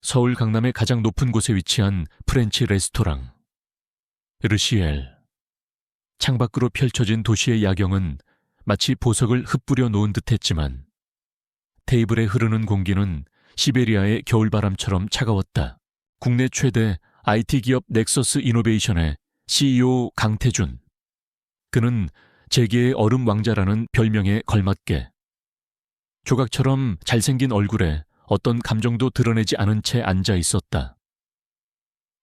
서울 강남의 가장 높은 곳에 위치한 프렌치 레스토랑. 르시엘. 창밖으로 펼쳐진 도시의 야경은 마치 보석을 흩뿌려 놓은 듯했지만 테이블에 흐르는 공기는 시베리아의 겨울바람처럼 차가웠다. 국내 최대 IT 기업 넥서스 이노베이션의 CEO 강태준. 그는 재계의 얼음 왕자라는 별명에 걸맞게 조각처럼 잘생긴 얼굴에 어떤 감정도 드러내지 않은 채 앉아 있었다.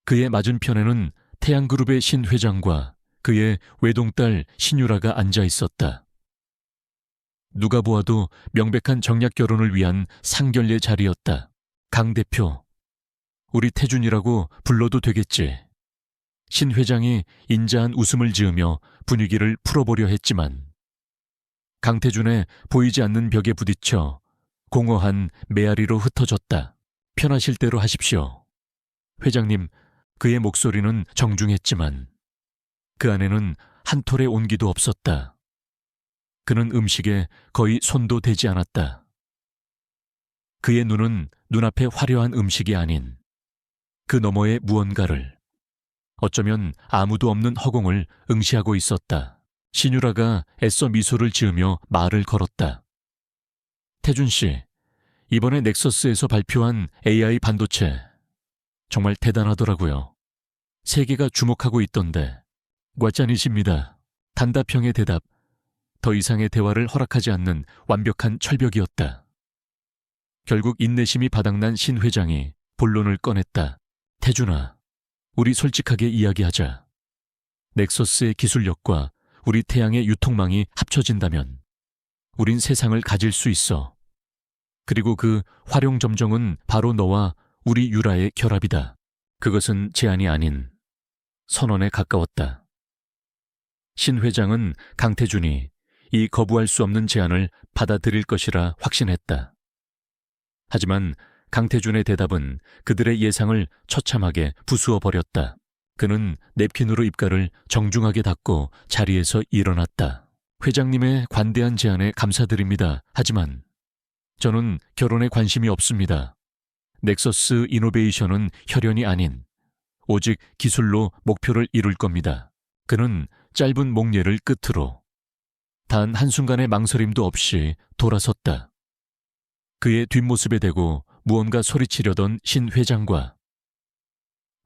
그의 맞은편에는 태양그룹의 신 회장과 그의 외동딸 신유라가 앉아 있었다. 누가 보아도 명백한 정략 결혼을 위한 상견례 자리였다. 강 대표, 우리 태준이라고 불러도 되겠지. 신 회장이 인자한 웃음을 지으며 분위기를 풀어보려 했지만 강태준의 보이지 않는 벽에 부딪혀 공허한 메아리로 흩어졌다. 편하실 대로 하십시오. 회장님, 그의 목소리는 정중했지만 그 안에는 한 톨의 온기도 없었다. 그는 음식에 거의 손도 대지 않았다. 그의 눈은 눈앞의 화려한 음식이 아닌 그 너머의 무언가를, 어쩌면 아무도 없는 허공을 응시하고 있었다. 신유라가 애써 미소를 지으며 말을 걸었다. 태준 씨, 이번에 넥서스에서 발표한 AI 반도체 정말 대단하더라고요. 세계가 주목하고 있던데. 꽈짠이십니다. 단답형의 대답, 더 이상의 대화를 허락하지 않는 완벽한 철벽이었다. 결국 인내심이 바닥난 신 회장이 본론을 꺼냈다. 태준아, 우리 솔직하게 이야기하자. 넥서스의 기술력과 우리 태양의 유통망이 합쳐진다면 우린 세상을 가질 수 있어. 그리고 그 활용점정은 바로 너와 우리 유라의 결합이다. 그것은 제안이 아닌 선언에 가까웠다. 신 회장은 강태준이 이 거부할 수 없는 제안을 받아들일 것이라 확신했다. 하지만 강태준의 대답은 그들의 예상을 처참하게 부수어 버렸다. 그는 냅킨으로 입가를 정중하게 닫고 자리에서 일어났다. 회장님의 관대한 제안에 감사드립니다. 하지만 저는 결혼에 관심이 없습니다. 넥서스 이노베이션은 혈연이 아닌 오직 기술로 목표를 이룰 겁니다. 그는 짧은 목례를 끝으로 단 한순간의 망설임도 없이 돌아섰다. 그의 뒷모습에 대고 무언가 소리치려던 신 회장과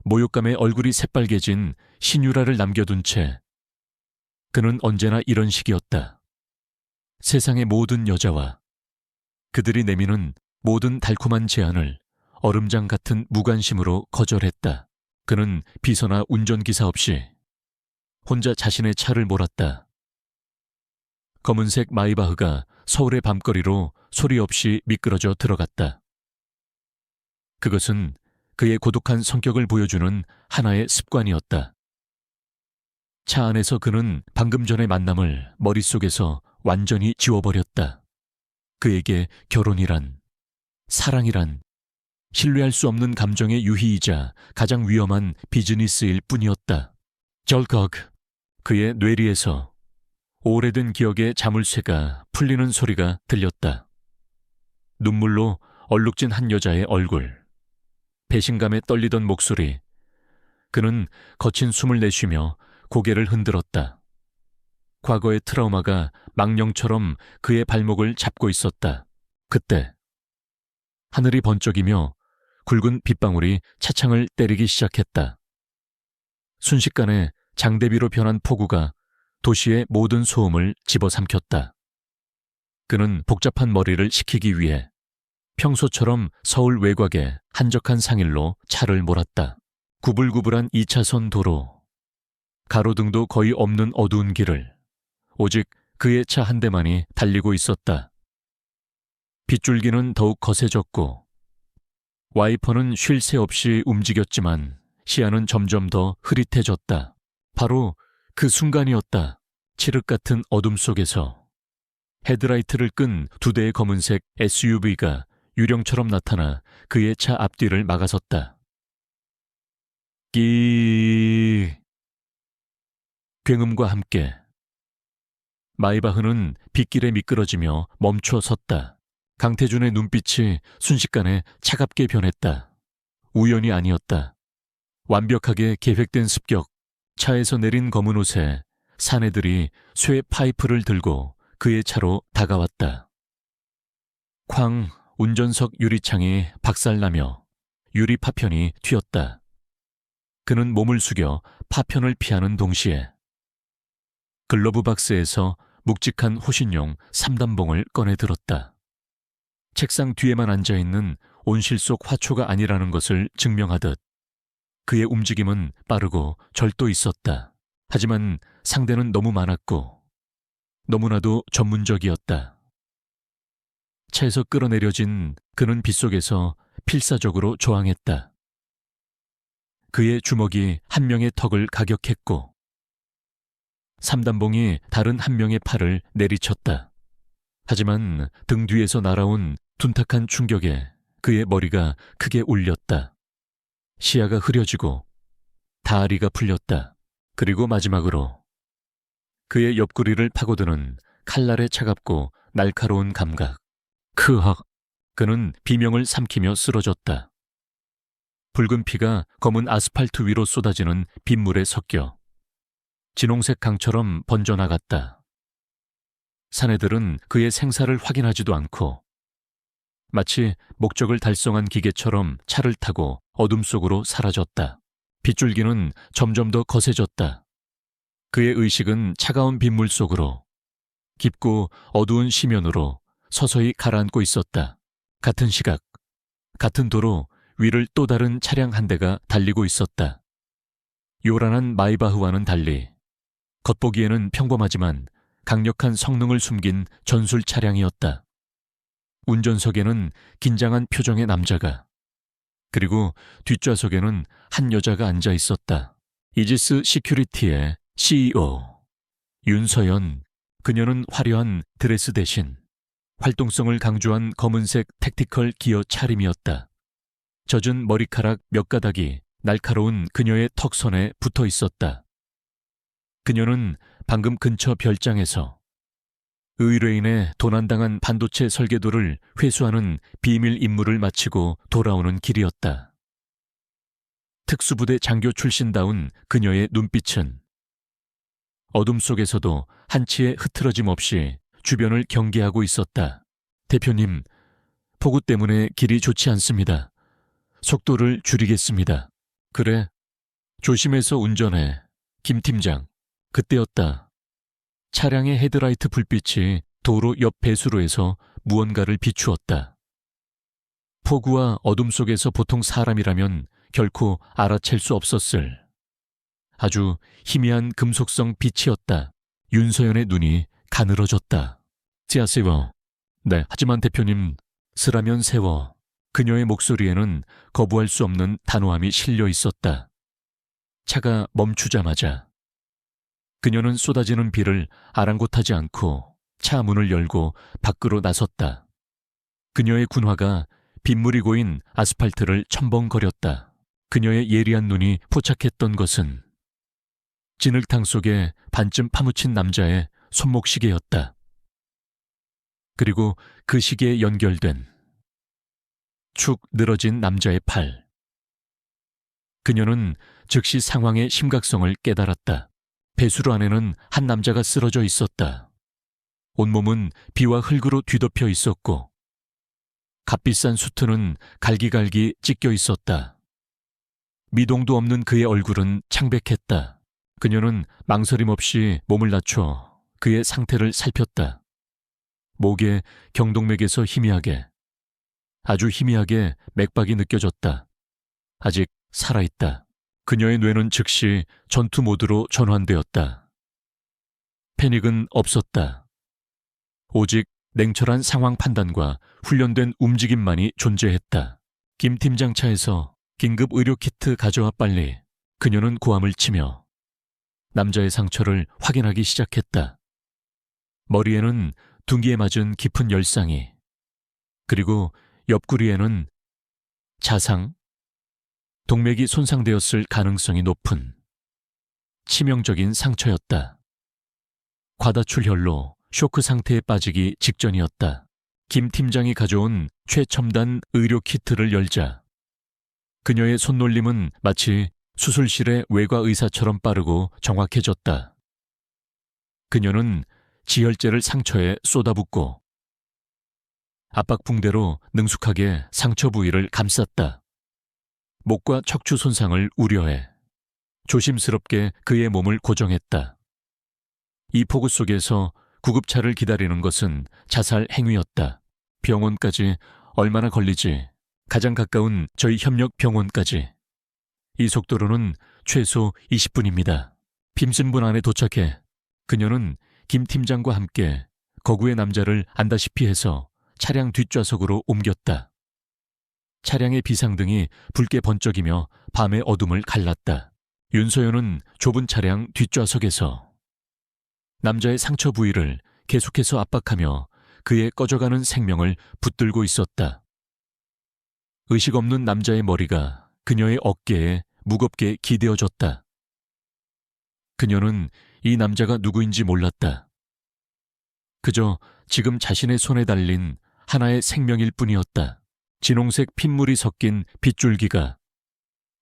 모욕감에 얼굴이 새빨개진 신유라를 남겨둔 채 그는 언제나 이런 식이었다. 세상의 모든 여자와 그들이 내미는 모든 달콤한 제안을 얼음장 같은 무관심으로 거절했다. 그는 비서나 운전기사 없이 혼자 자신의 차를 몰았다. 검은색 마이바흐가 서울의 밤거리로 소리 없이 미끄러져 들어갔다. 그것은 그의 고독한 성격을 보여주는 하나의 습관이었다. 차 안에서 그는 방금 전의 만남을 머릿속에서 완전히 지워버렸다. 그에게 결혼이란, 사랑이란 신뢰할 수 없는 감정의 유희이자 가장 위험한 비즈니스일 뿐이었다. 절컥, 그의 뇌리에서 오래된 기억의 자물쇠가 풀리는 소리가 들렸다. 눈물로 얼룩진 한 여자의 얼굴, 배신감에 떨리던 목소리. 그는 거친 숨을 내쉬며 고개를 흔들었다. 과거의 트라우마가 망령처럼 그의 발목을 잡고 있었다. 그때 하늘이 번쩍이며 굵은 빗방울이 차창을 때리기 시작했다. 순식간에 장대비로 변한 폭우가 도시의 모든 소음을 집어삼켰다. 그는 복잡한 머리를 식히기 위해 평소처럼 서울 외곽의 한적한 상일로 차를 몰았다. 구불구불한 2차선 도로, 가로등도 거의 없는 어두운 길을 오직 그의 차 한 대만이 달리고 있었다. 빗줄기는 더욱 거세졌고 와이퍼는 쉴 새 없이 움직였지만 시야는 점점 더 흐릿해졌다. 바로 그 순간이었다. 칠흑 같은 어둠 속에서 헤드라이트를 끈 두 대의 검은색 SUV가 유령처럼 나타나 그의 차 앞뒤를 막아섰다. 끼 굉음과 함께 마이바흐는 빗길에 미끄러지며 멈춰 섰다. 강태준의 눈빛이 순식간에 차갑게 변했다. 우연이 아니었다. 완벽하게 계획된 습격, 차에서 내린 검은 옷에 사내들이 쇠 파이프를 들고 그의 차로 다가왔다. 쾅 운전석 유리창이 박살나며 유리 파편이 튀었다. 그는 몸을 숙여 파편을 피하는 동시에 글러브 박스에서 묵직한 호신용 3단봉을 꺼내 들었다. 책상 뒤에만 앉아있는 온실 속 화초가 아니라는 것을 증명하듯 그의 움직임은 빠르고 절도 있었다. 하지만 상대는 너무 많았고 너무나도 전문적이었다. 차에서 끌어내려진 그는 빗속에서 필사적으로 저항했다. 그의 주먹이 한 명의 턱을 가격했고 3단봉이 다른 한 명의 팔을 내리쳤다. 하지만 등 뒤에서 날아온 둔탁한 충격에 그의 머리가 크게 울렸다. 시야가 흐려지고 다리가 풀렸다. 그리고 마지막으로 그의 옆구리를 파고드는 칼날의 차갑고 날카로운 감각. 크헉! 그는 비명을 삼키며 쓰러졌다. 붉은 피가 검은 아스팔트 위로 쏟아지는 빗물에 섞여 진홍색 강처럼 번져나갔다. 사내들은 그의 생사를 확인하지도 않고 마치 목적을 달성한 기계처럼 차를 타고 어둠 속으로 사라졌다. 빗줄기는 점점 더 거세졌다. 그의 의식은 차가운 빗물 속으로 깊고 어두운 심연으로 서서히 가라앉고 있었다. 같은 시각, 같은 도로 위를 또 다른 차량 한 대가 달리고 있었다. 요란한 마이바흐와는 달리 겉보기에는 평범하지만 강력한 성능을 숨긴 전술 차량이었다. 운전석에는 긴장한 표정의 남자가, 그리고 뒷좌석에는 한 여자가 앉아 있었다. 이지스 시큐리티의 CEO 윤서연. 그녀는 화려한 드레스 대신 활동성을 강조한 검은색 택티컬 기어 차림이었다. 젖은 머리카락 몇 가닥이 날카로운 그녀의 턱선에 붙어 있었다. 그녀는 방금 근처 별장에서 의뢰인의 도난당한 반도체 설계도를 회수하는 비밀 임무를 마치고 돌아오는 길이었다. 특수부대 장교 출신다운 그녀의 눈빛은 어둠 속에서도 한치의 흐트러짐 없이 주변을 경계하고 있었다. 대표님, 폭우 때문에 길이 좋지 않습니다. 속도를 줄이겠습니다. 그래, 조심해서 운전해. 김 팀장. 그때였다. 차량의 헤드라이트 불빛이 도로 옆 배수로에서 무언가를 비추었다. 폭우와 어둠 속에서 보통 사람이라면 결코 알아챌 수 없었을 아주 희미한 금속성 빛이었다. 윤서연의 눈이 가늘어졌다. 지하세워. 네, 하지만 대표님, 쓰라면 세워. 그녀의 목소리에는 거부할 수 없는 단호함이 실려 있었다. 차가 멈추자마자 그녀는 쏟아지는 비를 아랑곳하지 않고 차 문을 열고 밖으로 나섰다. 그녀의 군화가 빗물이 고인 아스팔트를 첨벙거렸다. 그녀의 예리한 눈이 포착했던 것은 진흙탕 속에 반쯤 파묻힌 남자의 손목시계였다. 그리고 그 시계에 연결된 축 늘어진 남자의 팔. 그녀는 즉시 상황의 심각성을 깨달았다. 배수로 안에는 한 남자가 쓰러져 있었다. 온몸은 비와 흙으로 뒤덮여 있었고 값비싼 수트는 갈기갈기 찢겨 있었다. 미동도 없는 그의 얼굴은 창백했다. 그녀는 망설임 없이 몸을 낮춰 그의 상태를 살폈다. 목에 경동맥에서 희미하게, 아주 희미하게 맥박이 느껴졌다. 아직 살아있다. 그녀의 뇌는 즉시 전투 모드로 전환되었다. 패닉은 없었다. 오직 냉철한 상황 판단과 훈련된 움직임만이 존재했다. 김 팀장 차에서 긴급 의료 키트 가져와 빨리. 그녀는 고함을 치며 남자의 상처를 확인하기 시작했다. 머리에는 둔기에 맞은 깊은 열상이, 그리고 옆구리에는 자상, 동맥이 손상되었을 가능성이 높은 치명적인 상처였다. 과다출혈로 쇼크 상태에 빠지기 직전이었다. 김 팀장이 가져온 최첨단 의료 키트를 열자 그녀의 손놀림은 마치 수술실의 외과 의사처럼 빠르고 정확해졌다. 그녀는 지혈제를 상처에 쏟아붓고 압박붕대로 능숙하게 상처 부위를 감쌌다. 목과 척추 손상을 우려해 조심스럽게 그의 몸을 고정했다. 이 폭우 속에서 구급차를 기다리는 것은 자살 행위였다. 병원까지 얼마나 걸리지? 가장 가까운 저희 협력 병원까지. 이 속도로는 최소 20분입니다. 빔슨분 안에 도착해 그녀는 김 팀장과 함께 거구의 남자를 안다시피 해서 차량 뒷좌석으로 옮겼다. 차량의 비상등이 붉게 번쩍이며 밤의 어둠을 갈랐다. 윤서연은 좁은 차량 뒷좌석에서 남자의 상처 부위를 계속해서 압박하며 그의 꺼져가는 생명을 붙들고 있었다. 의식 없는 남자의 머리가 그녀의 어깨에 무겁게 기대어졌다. 그녀는 이 남자가 누구인지 몰랐다. 그저 지금 자신의 손에 달린 하나의 생명일 뿐이었다. 진홍색 핏물이 섞인 빗줄기가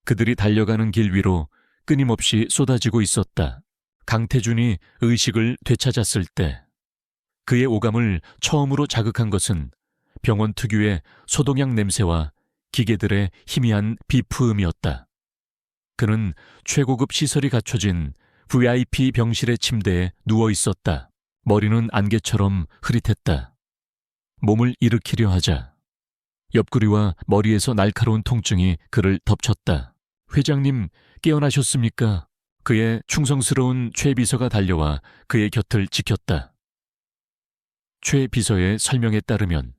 그들이 달려가는 길 위로 끊임없이 쏟아지고 있었다. 강태준이 의식을 되찾았을 때 그의 오감을 처음으로 자극한 것은 병원 특유의 소독약 냄새와 기계들의 희미한 비프음이었다. 그는 최고급 시설이 갖춰진 VIP 병실의 침대에 누워 있었다. 머리는 안개처럼 흐릿했다. 몸을 일으키려 하자 옆구리와 머리에서 날카로운 통증이 그를 덮쳤다. 회장님, 깨어나셨습니까? 그의 충성스러운 최 비서가 달려와 그의 곁을 지켰다. 최 비서의 설명에 따르면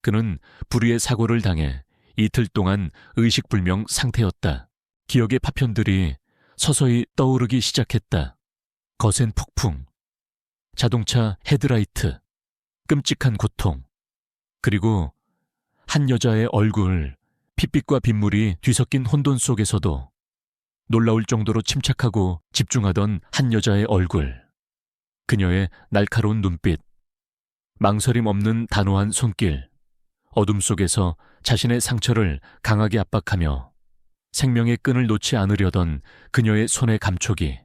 그는 불의의 사고를 당해 이틀 동안 의식불명 상태였다. 기억의 파편들이 서서히 떠오르기 시작했다. 거센 폭풍, 자동차 헤드라이트, 끔찍한 고통, 그리고 한 여자의 얼굴, 핏빛과 빗물이 뒤섞인 혼돈 속에서도 놀라울 정도로 침착하고 집중하던 한 여자의 얼굴, 그녀의 날카로운 눈빛, 망설임 없는 단호한 손길, 어둠 속에서 자신의 상처를 강하게 압박하며 생명의 끈을 놓지 않으려던 그녀의 손의 감촉이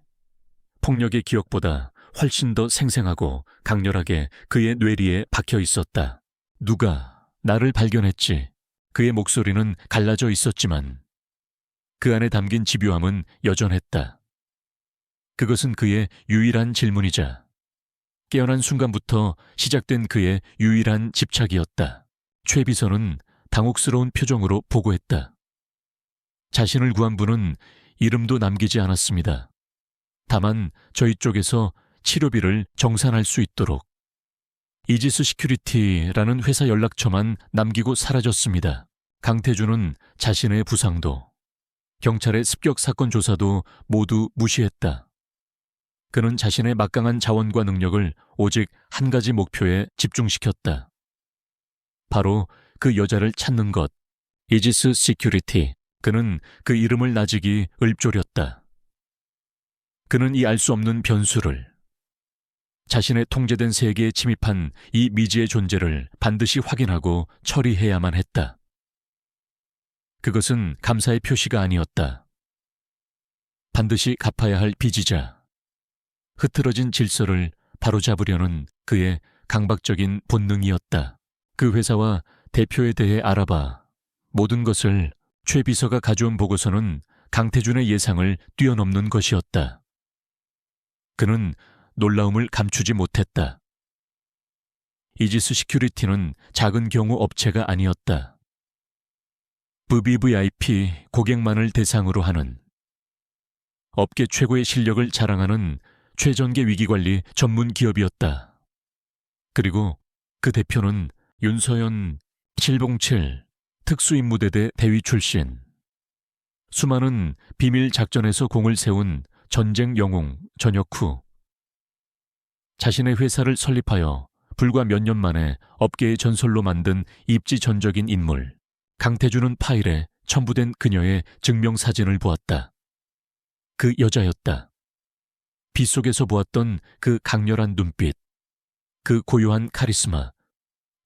폭력의 기억보다 훨씬 더 생생하고 강렬하게 그의 뇌리에 박혀 있었다. 누가 나를 발견했지. 그의 목소리는 갈라져 있었지만 그 안에 담긴 집요함은 여전했다. 그것은 그의 유일한 질문이자 깨어난 순간부터 시작된 그의 유일한 집착이었다. 최 비서는 당혹스러운 표정으로 보고했다. 자신을 구한 분은 이름도 남기지 않았습니다. 다만 저희 쪽에서 치료비를 정산할 수 있도록 이지스 시큐리티라는 회사 연락처만 남기고 사라졌습니다. 강태준은 자신의 부상도, 경찰의 습격 사건 조사도 모두 무시했다. 그는 자신의 막강한 자원과 능력을 오직 한 가지 목표에 집중시켰다. 바로 그 여자를 찾는 것, 이지스 시큐리티. 그는 그 이름을 나직이 읊조렸다. 그는 이 알 수 없는 변수를, 자신의 통제된 세계에 침입한 이 미지의 존재를 반드시 확인하고 처리해야만 했다. 그것은 감사의 표시가 아니었다. 반드시 갚아야 할 빚이자 흐트러진 질서를 바로잡으려는 그의 강박적인 본능이었다. 그 회사와 대표에 대해 알아봐. 모든 것을 최 비서가 가져온 보고서는 강태준의 예상을 뛰어넘는 것이었다. 그는 놀라움을 감추지 못했다. 이지스 시큐리티는 작은 경우 업체가 아니었다. VVIP 고객만을 대상으로 하는 업계 최고의 실력을 자랑하는 최전개 위기관리 전문 기업이었다. 그리고 그 대표는 윤서연 707 특수임무대대 대위 출신. 수많은 비밀 작전에서 공을 세운 전쟁 영웅 전역 후 자신의 회사를 설립하여 불과 몇 년 만에 업계의 전설로 만든 입지전적인 인물. 강태준은 파일에 첨부된 그녀의 증명사진을 보았다. 그 여자였다. 빗속에서 보았던 그 강렬한 눈빛, 그 고요한 카리스마,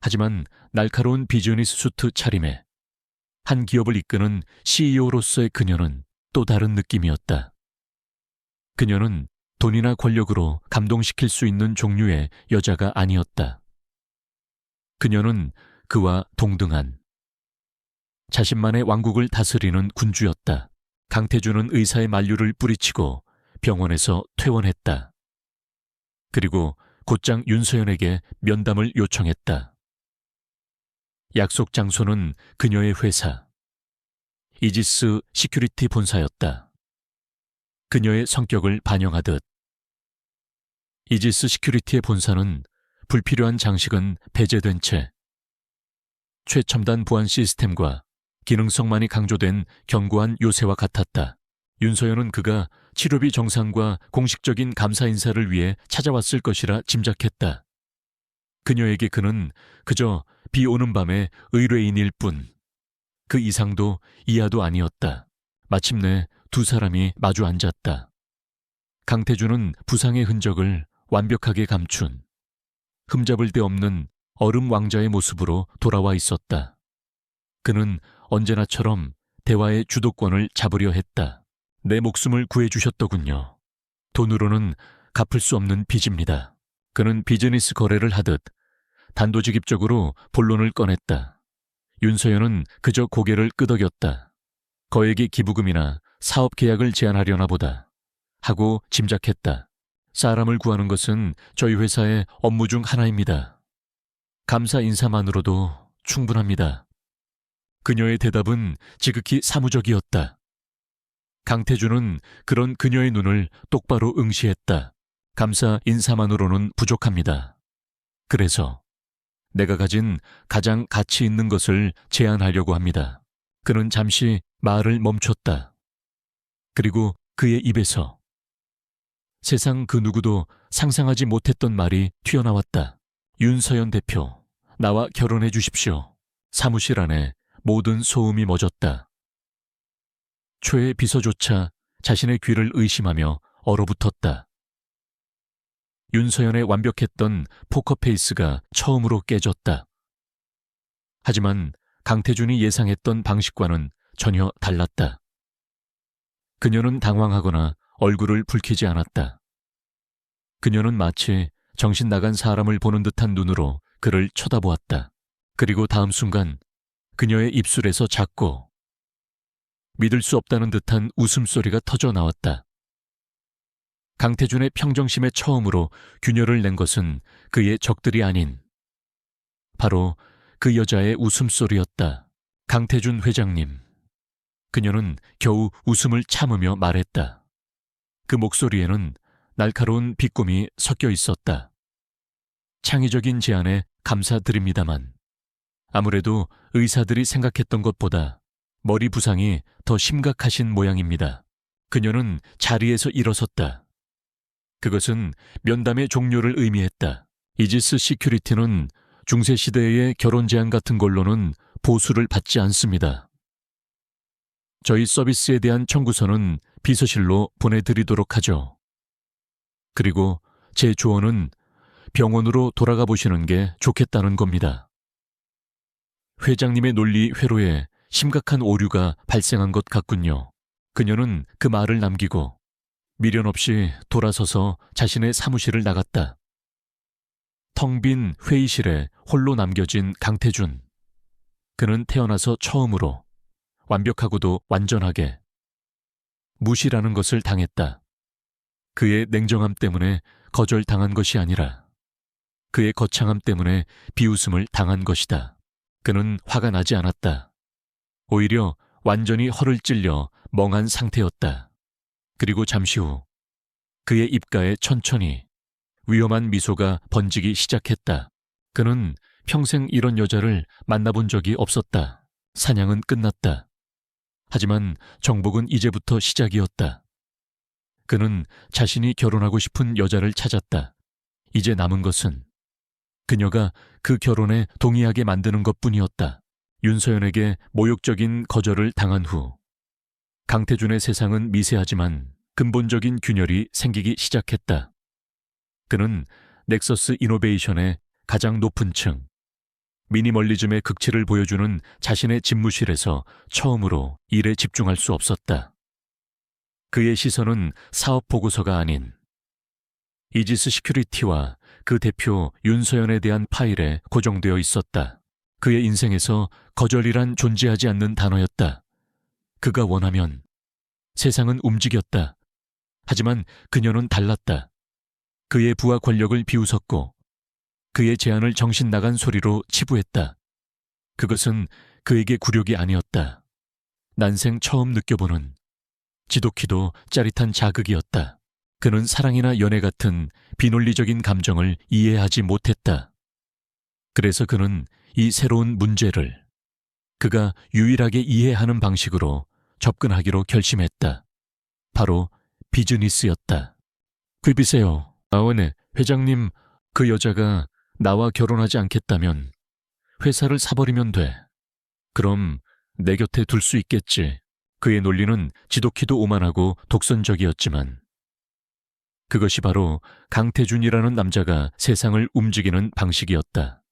하지만 날카로운 비즈니스 수트 차림에 한 기업을 이끄는 CEO로서의 그녀는 또 다른 느낌이었다. 그녀는 돈이나 권력으로 감동시킬 수 있는 종류의 여자가 아니었다. 그녀는 그와 동등한 자신만의 왕국을 다스리는 군주였다. 강태준은 의사의 만류를 뿌리치고 병원에서 퇴원했다. 그리고 곧장 윤서연에게 면담을 요청했다. 약속 장소는 그녀의 회사, 이지스 시큐리티 본사였다. 그녀의 성격을 반영하듯 이지스 시큐리티의 본사는 불필요한 장식은 배제된 채 최첨단 보안 시스템과 기능성만이 강조된 견고한 요새와 같았다. 윤서연은 그가 치료비 정산과 공식적인 감사 인사를 위해 찾아왔을 것이라 짐작했다. 그녀에게 그는 그저 비 오는 밤의 의뢰인일 뿐, 그 이상도 이하도 아니었다. 마침내 두 사람이 마주 앉았다. 강태준은 부상의 흔적을 완벽하게 감춘 흠잡을 데 없는 얼음 왕자의 모습으로 돌아와 있었다. 그는 언제나처럼 대화의 주도권을 잡으려 했다. 내 목숨을 구해주셨더군요. 돈으로는 갚을 수 없는 빚입니다. 그는 비즈니스 거래를 하듯 단도직입적으로 본론을 꺼냈다. 윤서연은 그저 고개를 끄덕였다. 거액의 기부금이나 사업 계약을 제안하려나 보다 하고 짐작했다. 사람을 구하는 것은 저희 회사의 업무 중 하나입니다. 감사 인사만으로도 충분합니다. 그녀의 대답은 지극히 사무적이었다. 강태준은 그런 그녀의 눈을 똑바로 응시했다. 감사 인사만으로는 부족합니다. 그래서 내가 가진 가장 가치 있는 것을 제안하려고 합니다. 그는 잠시 말을 멈췄다. 그리고 그의 입에서 세상 그 누구도 상상하지 못했던 말이 튀어나왔다. 윤서연 대표, 나와 결혼해 주십시오. 사무실 안에 모든 소음이 멎었다. 최의 비서조차 자신의 귀를 의심하며 얼어붙었다. 윤서연의 완벽했던 포커페이스가 처음으로 깨졌다. 하지만 강태준이 예상했던 방식과는 전혀 달랐다. 그녀는 당황하거나 얼굴을 붉히지 않았다. 그녀는 마치 정신 나간 사람을 보는 듯한 눈으로 그를 쳐다보았다. 그리고 다음 순간 그녀의 입술에서 작고 믿을 수 없다는 듯한 웃음소리가 터져 나왔다. 강태준의 평정심에 처음으로 균열을 낸 것은 그의 적들이 아닌 바로 그 여자의 웃음소리였다. 강태준 회장님. 그녀는 겨우 웃음을 참으며 말했다. 그 목소리에는 날카로운 비꿈이 섞여 있었다. 창의적인 제안에 감사드립니다만 아무래도 의사들이 생각했던 것보다 머리 부상이 더 심각하신 모양입니다. 그녀는 자리에서 일어섰다. 그것은 면담의 종료를 의미했다. 이지스 시큐리티는 중세시대의 결혼 제안 같은 걸로는 보수를 받지 않습니다. 저희 서비스에 대한 청구서는 비서실로 보내드리도록 하죠. 그리고 제 조언은 병원으로 돌아가 보시는 게 좋겠다는 겁니다. 회장님의 논리 회로에 심각한 오류가 발생한 것 같군요. 그녀는 그 말을 남기고 미련 없이 돌아서서 자신의 사무실을 나갔다. 텅 빈 회의실에 홀로 남겨진 강태준. 그는 태어나서 처음으로 완벽하고도 완전하게 무시라는 것을 당했다. 그의 냉정함 때문에 거절당한 것이 아니라 그의 거창함 때문에 비웃음을 당한 것이다. 그는 화가 나지 않았다. 오히려 완전히 허를 찔려 멍한 상태였다. 그리고 잠시 후 그의 입가에 천천히 위험한 미소가 번지기 시작했다. 그는 평생 이런 여자를 만나본 적이 없었다. 사냥은 끝났다. 하지만 정복은 이제부터 시작이었다. 그는 자신이 결혼하고 싶은 여자를 찾았다. 이제 남은 것은 그녀가 그 결혼에 동의하게 만드는 것뿐이었다. 윤서연에게 모욕적인 거절을 당한 후 강태준의 세상은 미세하지만 근본적인 균열이 생기기 시작했다. 그는 넥서스 이노베이션의 가장 높은 층, 미니멀리즘의 극치를 보여주는 자신의 집무실에서 처음으로 일에 집중할 수 없었다. 그의 시선은 사업 보고서가 아닌 이지스 시큐리티와 그 대표 윤서연에 대한 파일에 고정되어 있었다. 그의 인생에서 거절이란 존재하지 않는 단어였다. 그가 원하면 세상은 움직였다. 하지만 그녀는 달랐다. 그의 부와 권력을 비웃었고 그의 제안을 정신 나간 소리로 치부했다. 그것은 그에게 굴욕이 아니었다. 난생 처음 느껴보는 지독히도 짜릿한 자극이었다. 그는 사랑이나 연애 같은 비논리적인 감정을 이해하지 못했다. 그래서 그는 이 새로운 문제를 그가 유일하게 이해하는 방식으로 접근하기로 결심했다. 바로 비즈니스였다. 귀비세요. 네, 회장님, 그 여자가 나와 결혼하지 않겠다면 회사를 사버리면 돼. 그럼 내 곁에 둘 수 있겠지. 그의 논리는 지독히도 오만하고 독선적이었지만 그것이 바로 강태준이라는 남자가 세상을 움직이는 방식이었다.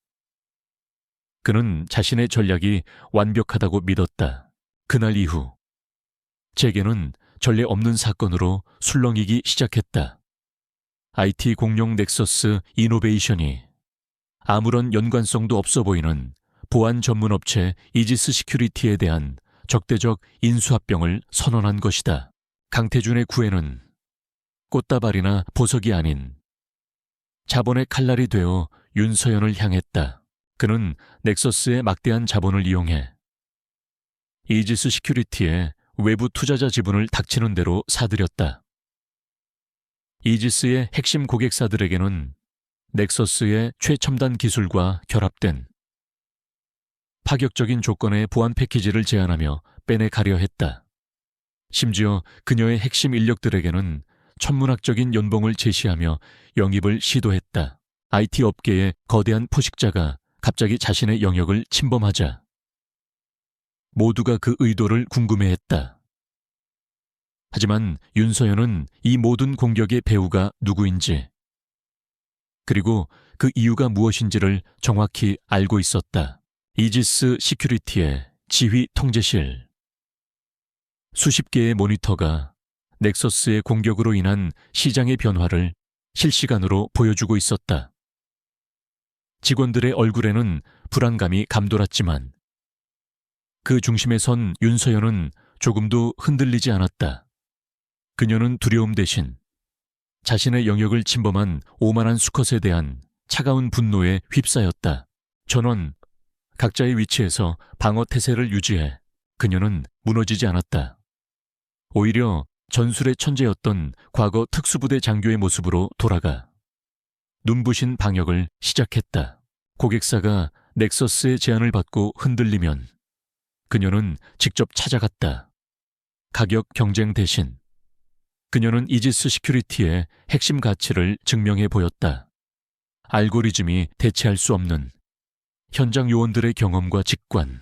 그는 자신의 전략이 완벽하다고 믿었다. 그날 이후 제게는 전례 없는 사건으로 술렁이기 시작했다. IT 공룡 넥서스 이노베이션이 아무런 연관성도 없어 보이는 보안 전문 업체 이지스 시큐리티에 대한 적대적 인수합병을 선언한 것이다. 강태준의 구애는 꽃다발이나 보석이 아닌 자본의 칼날이 되어 윤서연을 향했다. 그는 넥서스의 막대한 자본을 이용해 이지스 시큐리티의 외부 투자자 지분을 닥치는 대로 사들였다. 이지스의 핵심 고객사들에게는 넥서스의 최첨단 기술과 결합된 파격적인 조건의 보안 패키지를 제안하며 빼내가려 했다. 심지어 그녀의 핵심 인력들에게는 천문학적인 연봉을 제시하며 영입을 시도했다. IT 업계의 거대한 포식자가 갑자기 자신의 영역을 침범하자 모두가 그 의도를 궁금해했다. 하지만 윤서연은 이 모든 공격의 배후가 누구인지 그리고 그 이유가 무엇인지를 정확히 알고 있었다. 이지스 시큐리티의 지휘 통제실. 수십 개의 모니터가 넥서스의 공격으로 인한 시장의 변화를 실시간으로 보여주고 있었다. 직원들의 얼굴에는 불안감이 감돌았지만 그 중심에 선 윤서연은 조금도 흔들리지 않았다. 그녀는 두려움 대신 자신의 영역을 침범한 오만한 수컷에 대한 차가운 분노에 휩싸였다. 전원 각자의 위치에서 방어 태세를 유지해 그녀는 무너지지 않았다. 오히려 전술의 천재였던 과거 특수부대 장교의 모습으로 돌아가 눈부신 방역을 시작했다. 고객사가 넥서스의 제안을 받고 흔들리면 그녀는 직접 찾아갔다. 가격 경쟁 대신 그녀는 이지스 시큐리티의 핵심 가치를 증명해 보였다. 알고리즘이 대체할 수 없는 현장 요원들의 경험과 직관,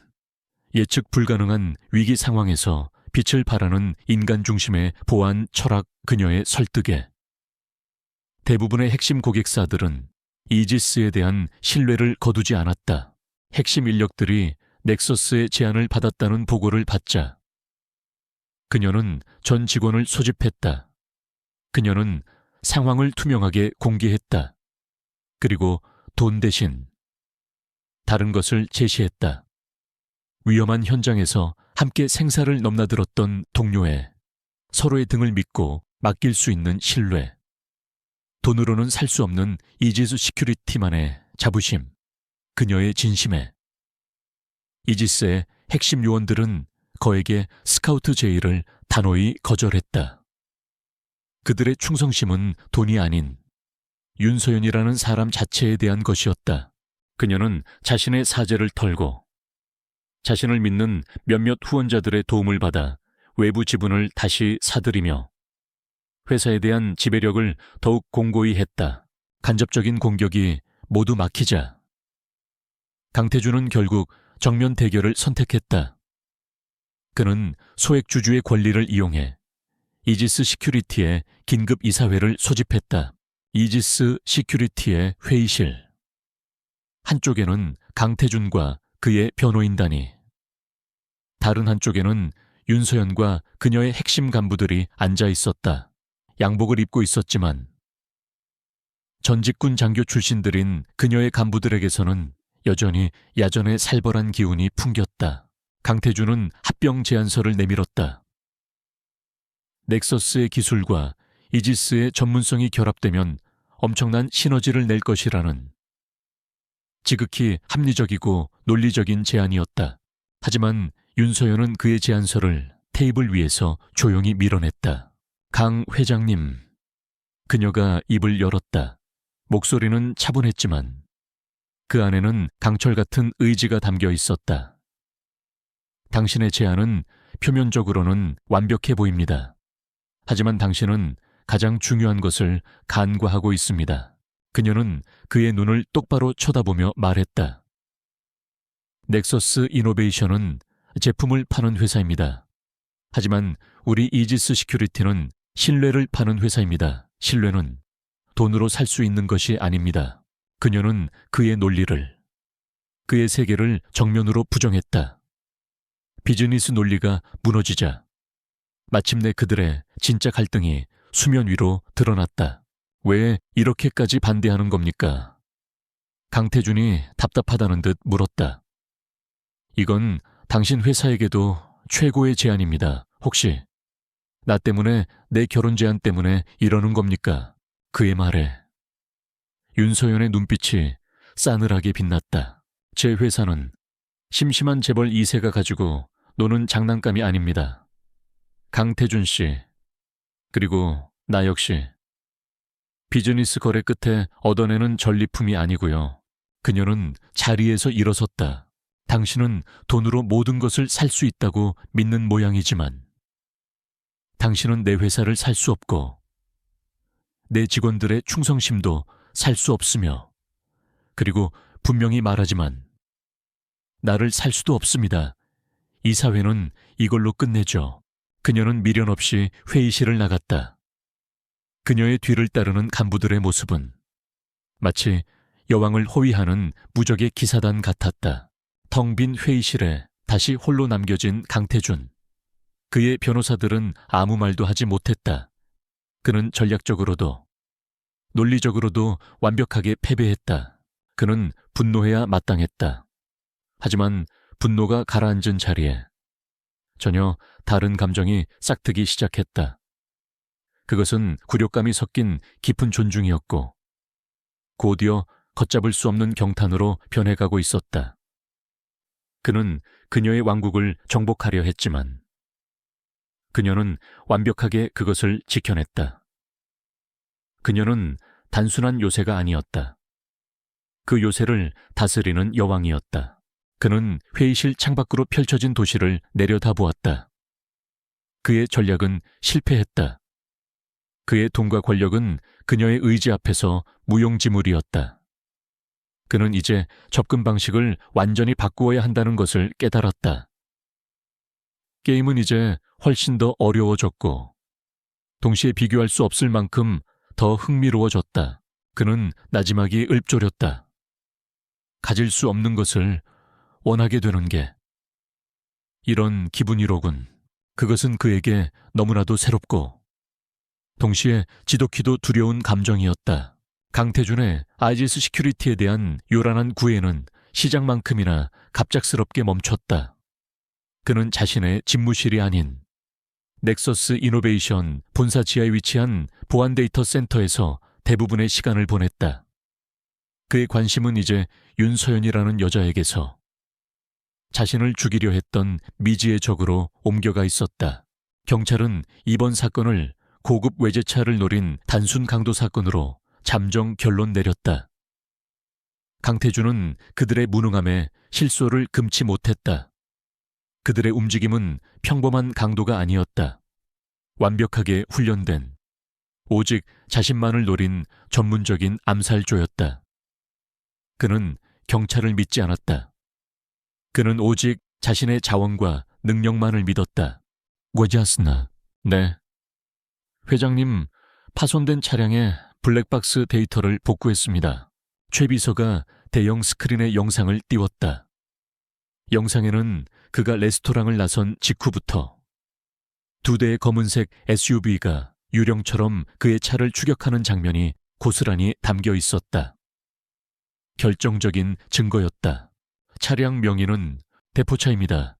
예측 불가능한 위기 상황에서 빛을 발하는 인간 중심의 보안 철학 그녀의 설득에 대부분의 핵심 고객사들은 이지스에 대한 신뢰를 거두지 않았다. 핵심 인력들이 넥서스의 제안을 받았다는 보고를 받자 그녀는 전 직원을 소집했다. 그녀는 상황을 투명하게 공개했다. 그리고 돈 대신 다른 것을 제시했다. 위험한 현장에서 함께 생사를 넘나들었던 동료의 서로의 등을 믿고 맡길 수 있는 신뢰. 돈으로는 살 수 없는 이지스 시큐리티만의 자부심. 그녀의 진심에 이지스의 핵심 요원들은 거에게 스카우트 제의를 단호히 거절했다. 그들의 충성심은 돈이 아닌 윤서연이라는 사람 자체에 대한 것이었다. 그녀는 자신의 사제를 털고 자신을 믿는 몇몇 후원자들의 도움을 받아 외부 지분을 다시 사들이며 회사에 대한 지배력을 더욱 공고히 했다. 간접적인 공격이 모두 막히자 강태준은 결국 정면 대결을 선택했다. 그는 소액주주의 권리를 이용해 이지스 시큐리티의 긴급 이사회를 소집했다. 이지스 시큐리티의 회의실. 한쪽에는 강태준과 그의 변호인단이, 다른 한쪽에는 윤서연과 그녀의 핵심 간부들이 앉아 있었다. 양복을 입고 있었지만 전직군 장교 출신들인 그녀의 간부들에게서는 여전히 야전의 살벌한 기운이 풍겼다. 강태준은 합병 제안서를 내밀었다. 넥서스의 기술과 이지스의 전문성이 결합되면 엄청난 시너지를 낼 것이라는 지극히 합리적이고 논리적인 제안이었다. 하지만 윤서연은 그의 제안서를 테이블 위에서 조용히 밀어냈다. 강 회장님. 그녀가 입을 열었다. 목소리는 차분했지만 그 안에는 강철 같은 의지가 담겨 있었다. 당신의 제안은 표면적으로는 완벽해 보입니다. 하지만 당신은 가장 중요한 것을 간과하고 있습니다. 그녀는 그의 눈을 똑바로 쳐다보며 말했다. 넥서스 이노베이션은 제품을 파는 회사입니다. 하지만 우리 이지스 시큐리티는 신뢰를 파는 회사입니다. 신뢰는 돈으로 살 수 있는 것이 아닙니다. 그녀는 그의 논리를, 그의 세계를 정면으로 부정했다. 비즈니스 논리가 무너지자 마침내 그들의 진짜 갈등이 수면 위로 드러났다. 왜 이렇게까지 반대하는 겁니까? 강태준이 답답하다는 듯 물었다. 이건 당신 회사에게도 최고의 제안입니다. 혹시 나 때문에, 내 결혼 제안 때문에 이러는 겁니까? 그의 말에 윤서연의 눈빛이 싸늘하게 빛났다. 제 회사는 심심한 재벌 2세가 가지고 노는 장난감이 아닙니다. 강태준 씨, 그리고 나 역시 비즈니스 거래 끝에 얻어내는 전리품이 아니고요. 그녀는 자리에서 일어섰다. 당신은 돈으로 모든 것을 살 수 있다고 믿는 모양이지만 당신은 내 회사를 살 수 없고 내 직원들의 충성심도 살 수 없으며, 그리고 분명히 말하지만 나를 살 수도 없습니다. 이 사회는 이걸로 끝내죠. 그녀는 미련 없이 회의실을 나갔다. 그녀의 뒤를 따르는 간부들의 모습은 마치 여왕을 호위하는 무적의 기사단 같았다. 텅 빈 회의실에 다시 홀로 남겨진 강태준. 그의 변호사들은 아무 말도 하지 못했다. 그는 전략적으로도 논리적으로도 완벽하게 패배했다. 그는 분노해야 마땅했다. 하지만 분노가 가라앉은 자리에 전혀 다른 감정이 싹트기 시작했다. 그것은 굴욕감이 섞인 깊은 존중이었고 곧이어 걷잡을 수 없는 경탄으로 변해가고 있었다. 그는 그녀의 왕국을 정복하려 했지만 그녀는 완벽하게 그것을 지켜냈다. 그녀는 단순한 요새가 아니었다. 그 요새를 다스리는 여왕이었다. 그는 회의실 창밖으로 펼쳐진 도시를 내려다보았다. 그의 전략은 실패했다. 그의 돈과 권력은 그녀의 의지 앞에서 무용지물이었다. 그는 이제 접근 방식을 완전히 바꾸어야 한다는 것을 깨달았다. 게임은 이제 훨씬 더 어려워졌고 동시에 비교할 수 없을 만큼 더 흥미로워졌다. 그는 나지막이 읊조렸다. 가질 수 없는 것을 원하게 되는 게 이런 기분이로군. 그것은 그에게 너무나도 새롭고 동시에 지독히도 두려운 감정이었다. 강태준의 아이지스 시큐리티에 대한 요란한 구애는 시작만큼이나 갑작스럽게 멈췄다. 그는 자신의 집무실이 아닌 넥서스 이노베이션 본사 지하에 위치한 보안 데이터 센터에서 대부분의 시간을 보냈다. 그의 관심은 이제 윤서연이라는 여자에게서 자신을 죽이려 했던 미지의 적으로 옮겨가 있었다. 경찰은 이번 사건을 고급 외제차를 노린 단순 강도 사건으로 잠정 결론 내렸다. 강태준은 그들의 무능함에 실소를 금치 못했다. 그들의 움직임은 평범한 강도가 아니었다. 완벽하게 훈련된, 오직 자신만을 노린 전문적인 암살조였다. 그는 경찰을 믿지 않았다. 그는 오직 자신의 자원과 능력만을 믿었다. 고자스나. 네. 회장님, 파손된 차량에 블랙박스 데이터를 복구했습니다. 최 비서가 대형 스크린에 영상을 띄웠다. 영상에는 그가 레스토랑을 나선 직후부터 2대의 검은색 SUV가 유령처럼 그의 차를 추격하는 장면이 고스란히 담겨 있었다. 결정적인 증거였다. 차량 명의는 대포차입니다.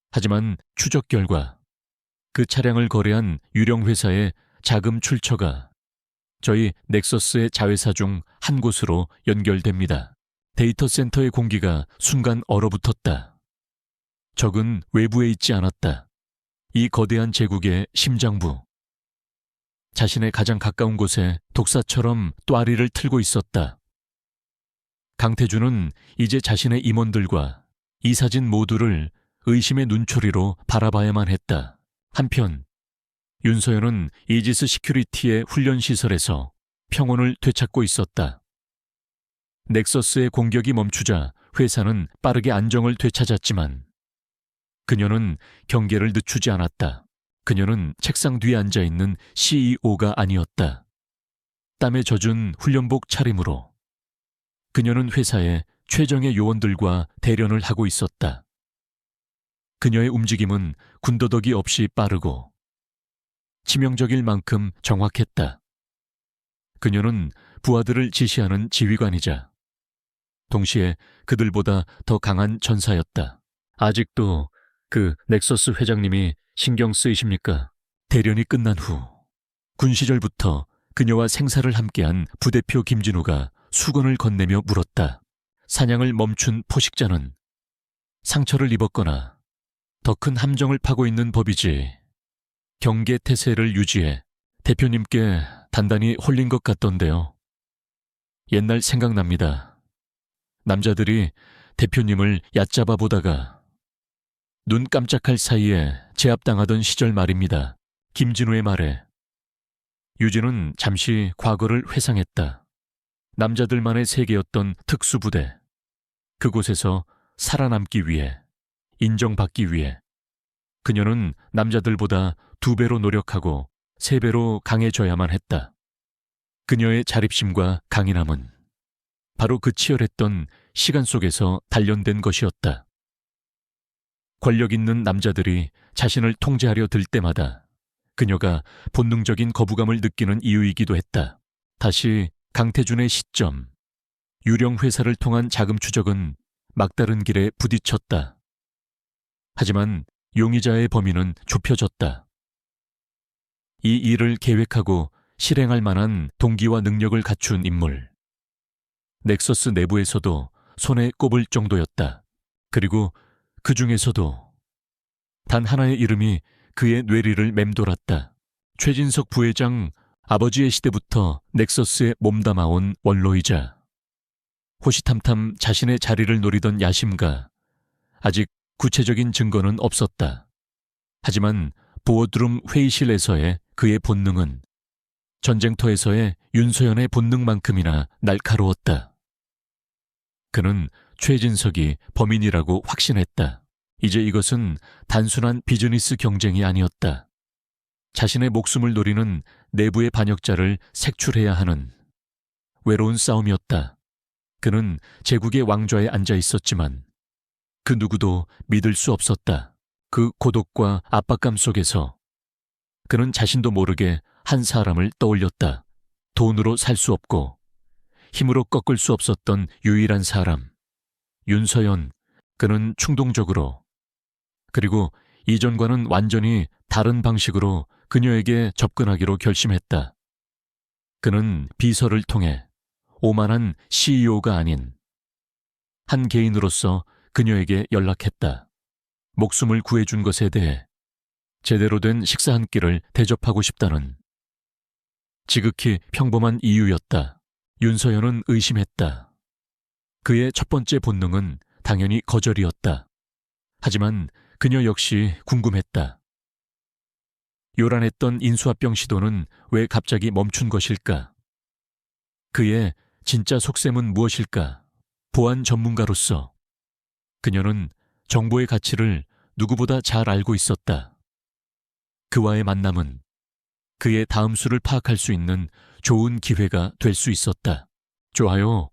하지만 추적 결과 그 차량을 거래한 유령 회사의 자금 출처가 저희 넥서스의 자회사 중 한 곳으로 연결됩니다. 데이터 센터의 공기가 순간 얼어붙었다. 적은 외부에 있지 않았다. 이 거대한 제국의 심장부. 자신의 가장 가까운 곳에 독사처럼 또아리를 틀고 있었다. 강태준은 이제 자신의 임원들과 이 사진 모두를 의심의 눈초리로 바라봐야만 했다. 한편 윤서연은 이지스 시큐리티의 훈련시설에서 평온을 되찾고 있었다. 넥서스의 공격이 멈추자 회사는 빠르게 안정을 되찾았지만 그녀는 경계를 늦추지 않았다. 그녀는 책상 뒤에 앉아있는 CEO가 아니었다. 땀에 젖은 훈련복 차림으로 그녀는 회사의 최정예 요원들과 대련을 하고 있었다. 그녀의 움직임은 군더더기 없이 빠르고 치명적일 만큼 정확했다. 그녀는 부하들을 지시하는 지휘관이자 동시에 그들보다 더 강한 전사였다. 아직도 그 넥서스 회장님이 신경 쓰이십니까? 대련이 끝난 후 군 시절부터 그녀와 생사를 함께한 부대표 김진우가 수건을 건네며 물었다. 사냥을 멈춘 포식자는 상처를 입었거나 더 큰 함정을 파고 있는 법이지. 경계 태세를 유지해 대표님께 단단히 홀린 것 같던데요. 옛날 생각납니다. 남자들이 대표님을 얕잡아 보다가 눈 깜짝할 사이에 제압당하던 시절 말입니다. 김진우의 말에 유진은 잠시 과거를 회상했다. 남자들만의 세계였던 특수부대. 그곳에서 살아남기 위해, 인정받기 위해 그녀는 남자들보다 2배로 노력하고 3배로 강해져야만 했다. 그녀의 자립심과 강인함은 바로 그 치열했던 시간 속에서 단련된 것이었다. 권력 있는 남자들이 자신을 통제하려 들 때마다 그녀가 본능적인 거부감을 느끼는 이유이기도 했다. 다시 강태준의 시점, 유령 회사를 통한 자금 추적은 막다른 길에 부딪혔다. 하지만 용의자의 범위는 좁혀졌다. 이 일을 계획하고 실행할 만한 동기와 능력을 갖춘 인물. 넥서스 내부에서도 손에 꼽을 정도였다. 그리고 그 중에서도 단 하나의 이름이 그의 뇌리를 맴돌았다. 최진석 부회장 아버지의 시대부터 넥서스에 몸담아온 원로이자 호시탐탐 자신의 자리를 노리던 야심가. 아직 구체적인 증거는 없었다. 하지만 보어드룸 회의실에서의 그의 본능은 전쟁터에서의 윤서연의 본능만큼이나 날카로웠다. 그는 최진석이 범인이라고 확신했다. 이제 이것은 단순한 비즈니스 경쟁이 아니었다. 자신의 목숨을 노리는 내부의 반역자를 색출해야 하는 외로운 싸움이었다. 그는 제국의 왕좌에 앉아 있었지만 그 누구도 믿을 수 없었다. 그 고독과 압박감 속에서 그는 자신도 모르게 한 사람을 떠올렸다. 돈으로 살 수 없고 힘으로 꺾을 수 없었던 유일한 사람. 윤서연. 그는 충동적으로 그리고 이전과는 완전히 다른 방식으로 그녀에게 접근하기로 결심했다. 그는 비서를 통해 오만한 CEO가 아닌 한 개인으로서 그녀에게 연락했다. 목숨을 구해준 것에 대해 제대로 된 식사 한 끼를 대접하고 싶다는 지극히 평범한 이유였다. 윤서연은 의심했다. 그의 첫 번째 본능은 당연히 거절이었다. 하지만 그녀 역시 궁금했다. 요란했던 인수합병 시도는 왜 갑자기 멈춘 것일까? 그의 진짜 속셈은 무엇일까? 보안 전문가로서 그녀는 정보의 가치를 누구보다 잘 알고 있었다. 그와의 만남은 그의 다음 수를 파악할 수 있는 좋은 기회가 될 수 있었다. 좋아요.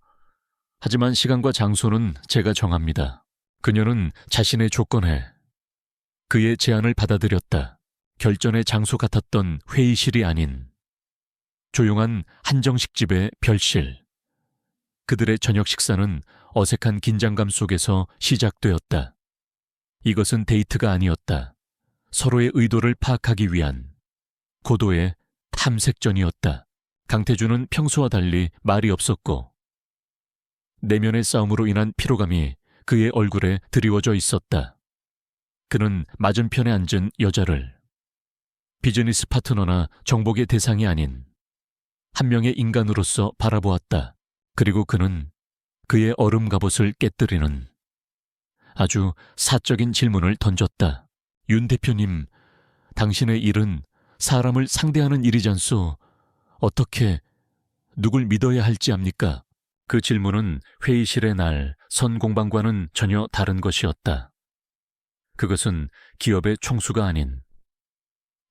하지만 시간과 장소는 제가 정합니다. 그녀는 자신의 조건에 그의 제안을 받아들였다. 결전의 장소 같았던 회의실이 아닌 조용한 한정식집의 별실. 그들의 저녁 식사는 어색한 긴장감 속에서 시작되었다. 이것은 데이트가 아니었다. 서로의 의도를 파악하기 위한 고도의 탐색전이었다. 강태준은 평소와 달리 말이 없었고 내면의 싸움으로 인한 피로감이 그의 얼굴에 드리워져 있었다. 그는 맞은편에 앉은 여자를 비즈니스 파트너나 정복의 대상이 아닌 한 명의 인간으로서 바라보았다. 그리고 그는 그의 얼음 갑옷을 깨뜨리는 아주 사적인 질문을 던졌다. 윤 대표님, 당신의 일은 사람을 상대하는 일이잖소. 어떻게, 누굴 믿어야 할지 압니까? 그 질문은 회의실의 날 선 공방과는 전혀 다른 것이었다. 그것은 기업의 총수가 아닌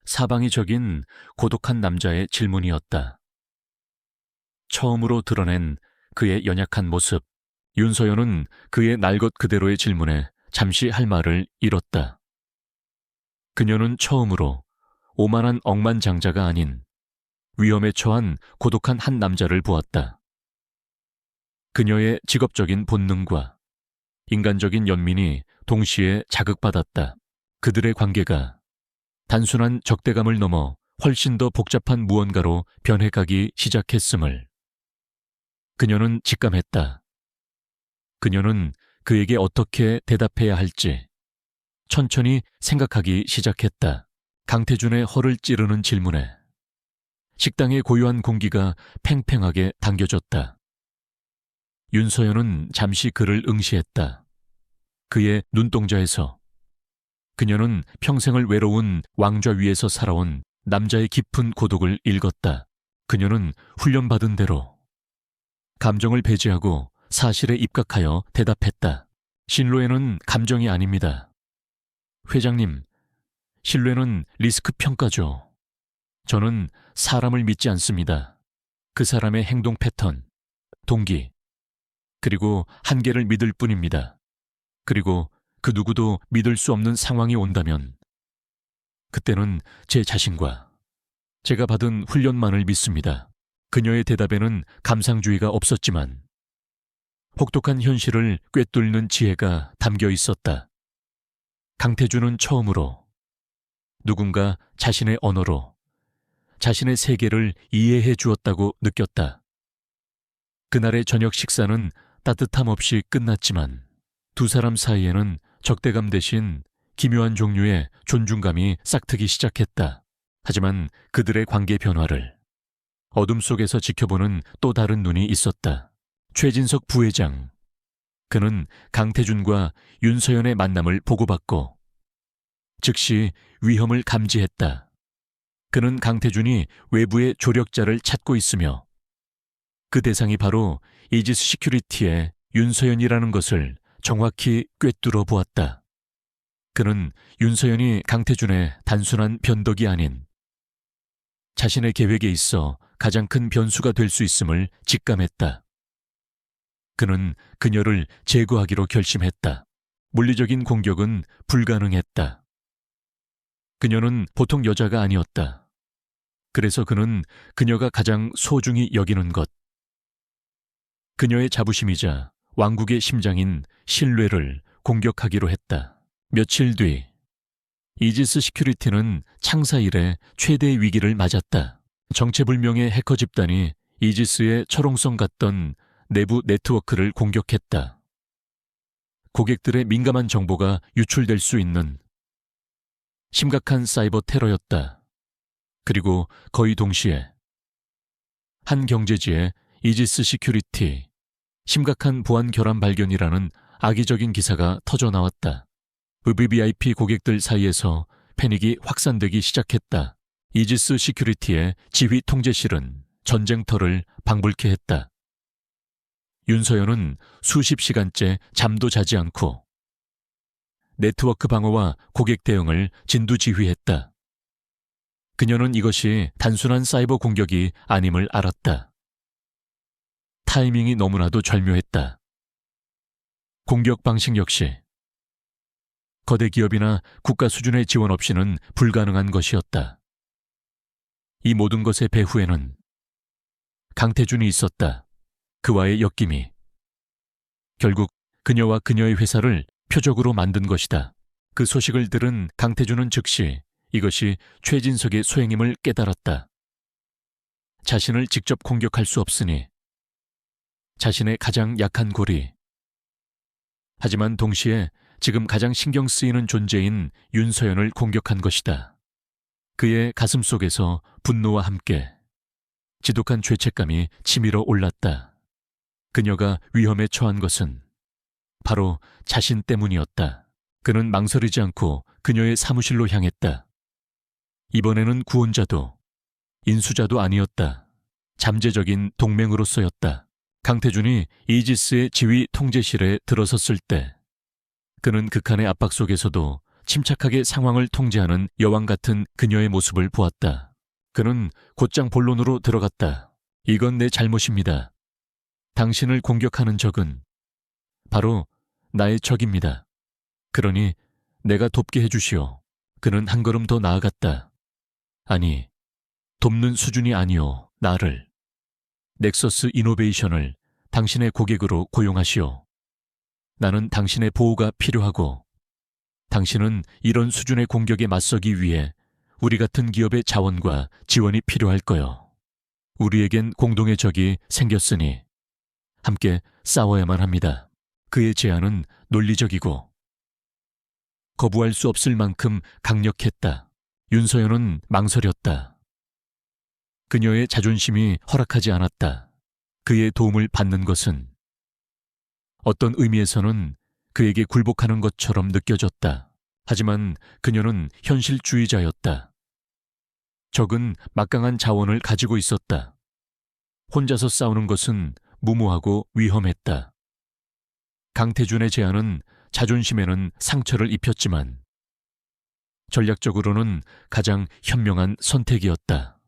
사방이 적인 고독한 남자의 질문이었다. 처음으로 드러낸 그의 연약한 모습. 윤서연은 그의 날 것 그대로의 질문에 잠시 할 말을 잃었다. 그녀는 처음으로 오만한 억만장자가 아닌 위험에 처한 고독한 한 남자를 보았다. 그녀의 직업적인 본능과 인간적인 연민이 동시에 자극받았다. 그들의 관계가 단순한 적대감을 넘어 훨씬 더 복잡한 무언가로 변해가기 시작했음을 그녀는 직감했다. 그녀는 그에게 어떻게 대답해야 할지 천천히 생각하기 시작했다. 강태준의 허를 찌르는 질문에 식당의 고요한 공기가 팽팽하게 당겨졌다. 윤서연은 잠시 그를 응시했다. 그의 눈동자에서 그녀는 평생을 외로운 왕좌 위에서 살아온 남자의 깊은 고독을 읽었다. 그녀는 훈련받은 대로 감정을 배제하고 사실에 입각하여 대답했다. 신뢰는 감정이 아닙니다. 회장님, 신뢰는 리스크 평가죠. 저는 사람을 믿지 않습니다. 그 사람의 행동 패턴, 동기, 그리고 한계를 믿을 뿐입니다. 그리고 그 누구도 믿을 수 없는 상황이 온다면 그때는 제 자신과 제가 받은 훈련만을 믿습니다. 그녀의 대답에는 감상주의가 없었지만 혹독한 현실을 꿰뚫는 지혜가 담겨 있었다. 강태준은 처음으로 누군가 자신의 언어로 자신의 세계를 이해해 주었다고 느꼈다. 그날의 저녁 식사는 따뜻함 없이 끝났지만 두 사람 사이에는 적대감 대신 기묘한 종류의 존중감이 싹트기 시작했다. 하지만 그들의 관계 변화를 어둠 속에서 지켜보는 또 다른 눈이 있었다. 최진석 부회장. 그는 강태준과 윤서연의 만남을 보고받고 즉시 위험을 감지했다. 그는 강태준이 외부의 조력자를 찾고 있으며 그 대상이 바로 이지스 시큐리티의 윤서연이라는 것을 정확히 꿰뚫어 보았다. 그는 윤서연이 강태준의 단순한 변덕이 아닌 자신의 계획에 있어 가장 큰 변수가 될 수 있음을 직감했다. 그는 그녀를 제거하기로 결심했다. 물리적인 공격은 불가능했다. 그녀는 보통 여자가 아니었다. 그래서 그는 그녀가 가장 소중히 여기는 것, 그녀의 자부심이자 왕국의 심장인 신뢰를 공격하기로 했다. 며칠 뒤 이지스 시큐리티는 창사 이래 최대의 위기를 맞았다. 정체불명의 해커 집단이 이지스의 철옹성 같던 내부 네트워크를 공격했다. 고객들의 민감한 정보가 유출될 수 있는 심각한 사이버 테러였다. 그리고 거의 동시에 한 경제지에 이지스 시큐리티 심각한 보안 결함 발견이라는 악의적인 기사가 터져 나왔다. VVIP 고객들 사이에서 패닉이 확산되기 시작했다. 이지스 시큐리티의 지휘 통제실은 전쟁터를 방불케 했다. 윤서연은 수십 시간째 잠도 자지 않고 네트워크 방어와 고객 대응을 진두지휘했다. 그녀는 이것이 단순한 사이버 공격이 아님을 알았다. 타이밍이 너무나도 절묘했다. 공격 방식 역시 거대 기업이나 국가 수준의 지원 없이는 불가능한 것이었다. 이 모든 것의 배후에는 강태준이 있었다. 그와의 엮임이 결국 그녀와 그녀의 회사를 표적으로 만든 것이다. 그 소식을 들은 강태준은 즉시 이것이 최진석의 소행임을 깨달았다. 자신을 직접 공격할 수 없으니 자신의 가장 약한 고리. 하지만 동시에 지금 가장 신경 쓰이는 존재인 윤서연을 공격한 것이다. 그의 가슴 속에서 분노와 함께 지독한 죄책감이 치밀어 올랐다. 그녀가 위험에 처한 것은 바로 자신 때문이었다. 그는 망설이지 않고 그녀의 사무실로 향했다. 이번에는 구원자도 인수자도 아니었다. 잠재적인 동맹으로서였다. 강태준이 이지스의 지휘 통제실에 들어섰을 때 그는 극한의 압박 속에서도 침착하게 상황을 통제하는 여왕 같은 그녀의 모습을 보았다. 그는 곧장 본론으로 들어갔다. 이건 내 잘못입니다. 당신을 공격하는 적은 바로 나의 적입니다. 그러니 내가 돕게 해주시오. 그는 한 걸음 더 나아갔다. 아니, 돕는 수준이 아니오. 나를. 넥서스 이노베이션을 당신의 고객으로 고용하시오. 나는 당신의 보호가 필요하고 당신은 이런 수준의 공격에 맞서기 위해 우리 같은 기업의 자원과 지원이 필요할 거요. 우리에겐 공동의 적이 생겼으니 함께 싸워야만 합니다. 그의 제안은 논리적이고 거부할 수 없을 만큼 강력했다. 윤서연은 망설였다. 그녀의 자존심이 허락하지 않았다. 그의 도움을 받는 것은 어떤 의미에서는 그에게 굴복하는 것처럼 느껴졌다. 하지만 그녀는 현실주의자였다. 적은 막강한 자원을 가지고 있었다. 혼자서 싸우는 것은 무모하고 위험했다. 강태준의 제안은 자존심에는 상처를 입혔지만 전략적으로는 가장 현명한 선택이었다.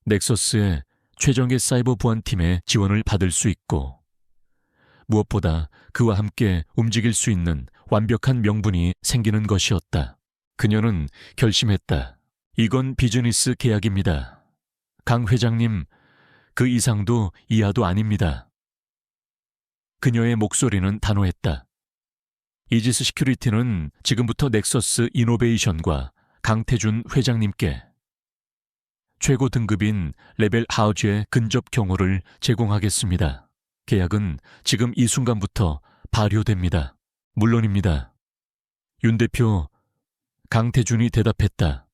넥서스의 최정예 사이버 보안팀의 지원을 받을 수 있고 무엇보다 그와 함께 움직일 수 있는 완벽한 명분이 생기는 것이었다. 그녀는 결심했다. 이건 비즈니스 계약입니다. 강 회장님, 그 이상도 이하도 아닙니다. 그녀의 목소리는 단호했다. 이지스 시큐리티는 지금부터 넥서스 이노베이션과 강태준 회장님께 최고 등급인 레벨 하우즈의 근접 경호를 제공하겠습니다. 계약은 지금 이 순간부터 발효됩니다. 물론입니다. 윤 대표, 강태준이 대답했다.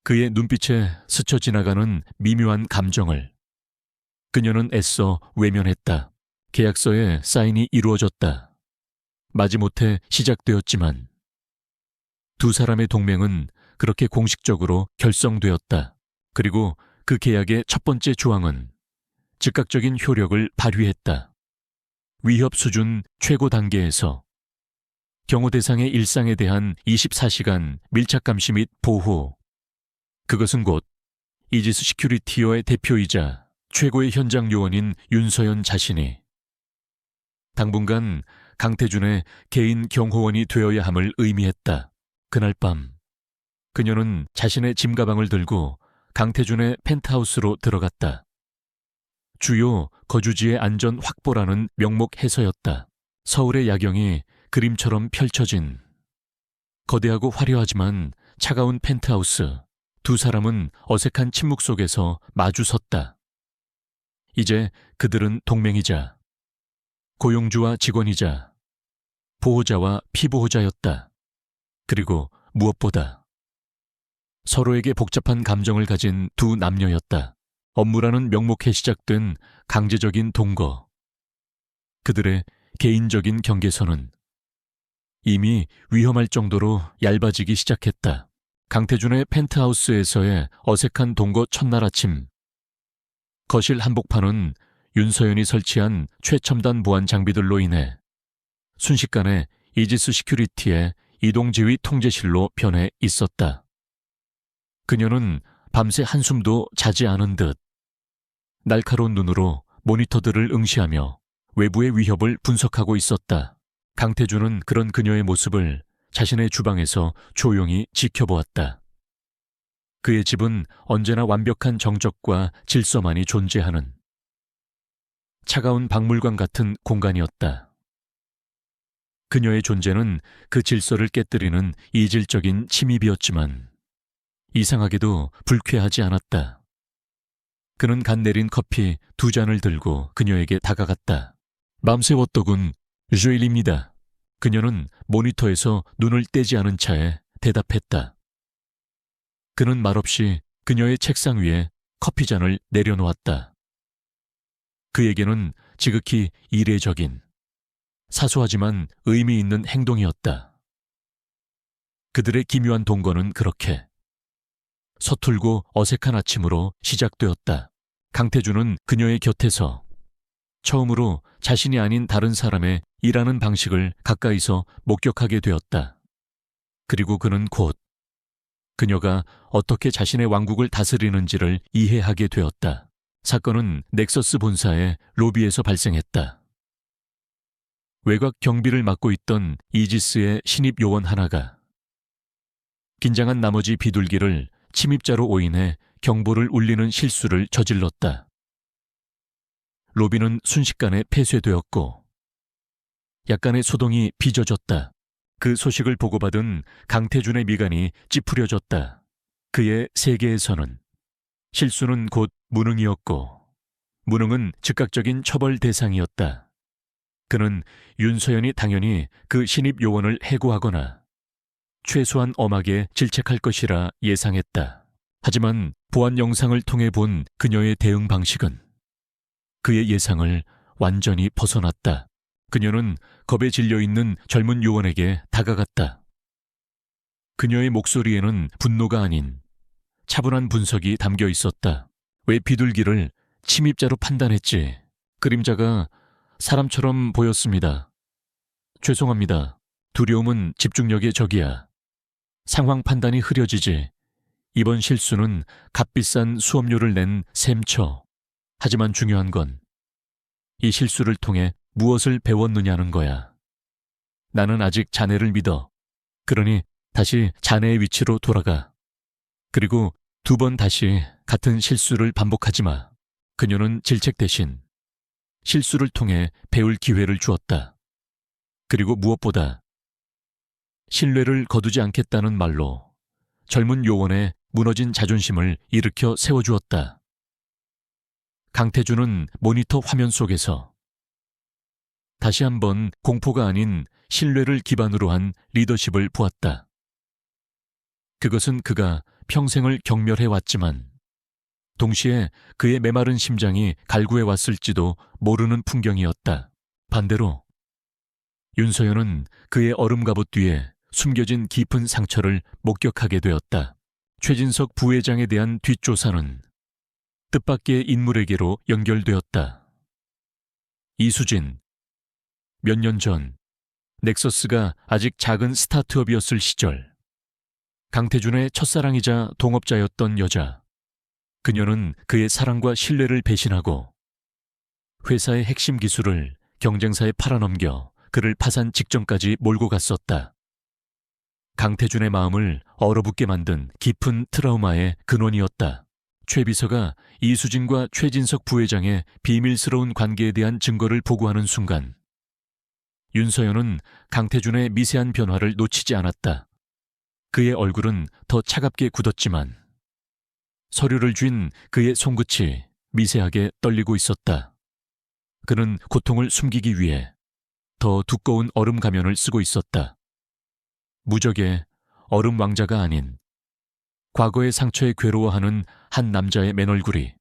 그의 눈빛에 스쳐 지나가는 미묘한 감정을 그녀는 애써 외면했다. 계약서에 사인이 이루어졌다. 마지못해 시작되었지만 두 사람의 동맹은 그렇게 공식적으로 결성되었다. 그리고 그 계약의 첫 번째 조항은 즉각적인 효력을 발휘했다. 위협 수준 최고 단계에서 경호 대상의 일상에 대한 24시간 밀착 감시 및 보호. 그것은 곧 이지스 시큐리티어의 대표이자 최고의 현장 요원인 윤서연 자신이 당분간 강태준의 개인 경호원이 되어야 함을 의미했다. 그날 밤 그녀는 자신의 짐가방을 들고 강태준의 펜트하우스로 들어갔다. 주요 거주지의 안전 확보라는 명목해서였다. 서울의 야경이 그림처럼 펼쳐진 거대하고 화려하지만 차가운 펜트하우스. 두 사람은 어색한 침묵 속에서 마주 섰다. 이제 그들은 동맹이자 고용주와 직원이자 보호자와 피보호자였다. 그리고 무엇보다 서로에게 복잡한 감정을 가진 두 남녀였다. 업무라는 명목에 시작된 강제적인 동거. 그들의 개인적인 경계선은 이미 위험할 정도로 얇아지기 시작했다. 강태준의 펜트하우스에서의 어색한 동거 첫날 아침. 거실 한복판은 윤서연이 설치한 최첨단 보안 장비들로 인해 순식간에 이지스 시큐리티의 이동지휘 통제실로 변해 있었다. 그녀는 밤새 한숨도 자지 않은 듯 날카로운 눈으로 모니터들을 응시하며 외부의 위협을 분석하고 있었다. 강태준은 그런 그녀의 모습을 자신의 주방에서 조용히 지켜보았다. 그의 집은 언제나 완벽한 정적과 질서만이 존재하는 차가운 박물관 같은 공간이었다. 그녀의 존재는 그 질서를 깨뜨리는 이질적인 침입이었지만 이상하게도 불쾌하지 않았다. 그는 갓 내린 커피 2잔을 들고 그녀에게 다가갔다. 맘새워떡은 주일입니다. 그녀는 모니터에서 눈을 떼지 않은 차에 대답했다. 그는 말없이 그녀의 책상 위에 커피잔을 내려놓았다. 그에게는 지극히 이례적인, 사소하지만 의미 있는 행동이었다. 그들의 기묘한 동거는 그렇게 서툴고 어색한 아침으로 시작되었다. 강태준은 그녀의 곁에서 처음으로 자신이 아닌 다른 사람의 일하는 방식을 가까이서 목격하게 되었다. 그리고 그는 곧 그녀가 어떻게 자신의 왕국을 다스리는지를 이해하게 되었다. 사건은 넥서스 본사의 로비에서 발생했다. 외곽 경비를 맡고 있던 이지스의 신입 요원 하나가 긴장한 나머지 비둘기를 침입자로 오인해 경보를 울리는 실수를 저질렀다. 로비는 순식간에 폐쇄되었고 약간의 소동이 빚어졌다. 그 소식을 보고받은 강태준의 미간이 찌푸려졌다. 그의 세계에서는 실수는 곧 무능이었고 무능은 즉각적인 처벌 대상이었다. 그는 윤서연이 당연히 그 신입 요원을 해고하거나 최소한 엄하게 질책할 것이라 예상했다. 하지만 보안 영상을 통해 본 그녀의 대응 방식은 그의 예상을 완전히 벗어났다. 그녀는 겁에 질려있는 젊은 요원에게 다가갔다. 그녀의 목소리에는 분노가 아닌 차분한 분석이 담겨 있었다. 왜 비둘기를 침입자로 판단했지? 그림자가 사람처럼 보였습니다. 죄송합니다. 두려움은 집중력의 적이야. 상황 판단이 흐려지지. 이번 실수는 값비싼 수업료를 낸 셈쳐. 하지만 중요한 건 이 실수를 통해 무엇을 배웠느냐는 거야. 나는 아직 자네를 믿어. 그러니 다시 자네의 위치로 돌아가. 그리고 2번 다시 같은 실수를 반복하지 마. 그녀는 질책 대신 실수를 통해 배울 기회를 주었다. 그리고 무엇보다 신뢰를 거두지 않겠다는 말로 젊은 요원의 무너진 자존심을 일으켜 세워주었다. 강태준은 모니터 화면 속에서 다시 한번 공포가 아닌 신뢰를 기반으로 한 리더십을 보았다. 그것은 그가 평생을 경멸해왔지만 동시에 그의 메마른 심장이 갈구해왔을지도 모르는 풍경이었다. 반대로 윤서연은 그의 얼음 갑옷 뒤에 숨겨진 깊은 상처를 목격하게 되었다. 최진석 부회장에 대한 뒷조사는 뜻밖의 인물에게로 연결되었다. 이수진. 몇 년 전 넥서스가 아직 작은 스타트업이었을 시절 강태준의 첫사랑이자 동업자였던 여자. 그녀는 그의 사랑과 신뢰를 배신하고 회사의 핵심 기술을 경쟁사에 팔아넘겨 그를 파산 직전까지 몰고 갔었다. 강태준의 마음을 얼어붙게 만든 깊은 트라우마의 근원이었다. 최 비서가 이수진과 최진석 부회장의 비밀스러운 관계에 대한 증거를 보고하는 순간 윤서연은 강태준의 미세한 변화를 놓치지 않았다. 그의 얼굴은 더 차갑게 굳었지만 서류를 쥔 그의 손끝이 미세하게 떨리고 있었다. 그는 고통을 숨기기 위해 더 두꺼운 얼음 가면을 쓰고 있었다. 무적의 얼음 왕자가 아닌 과거의 상처에 괴로워하는 한 남자의 맨얼굴이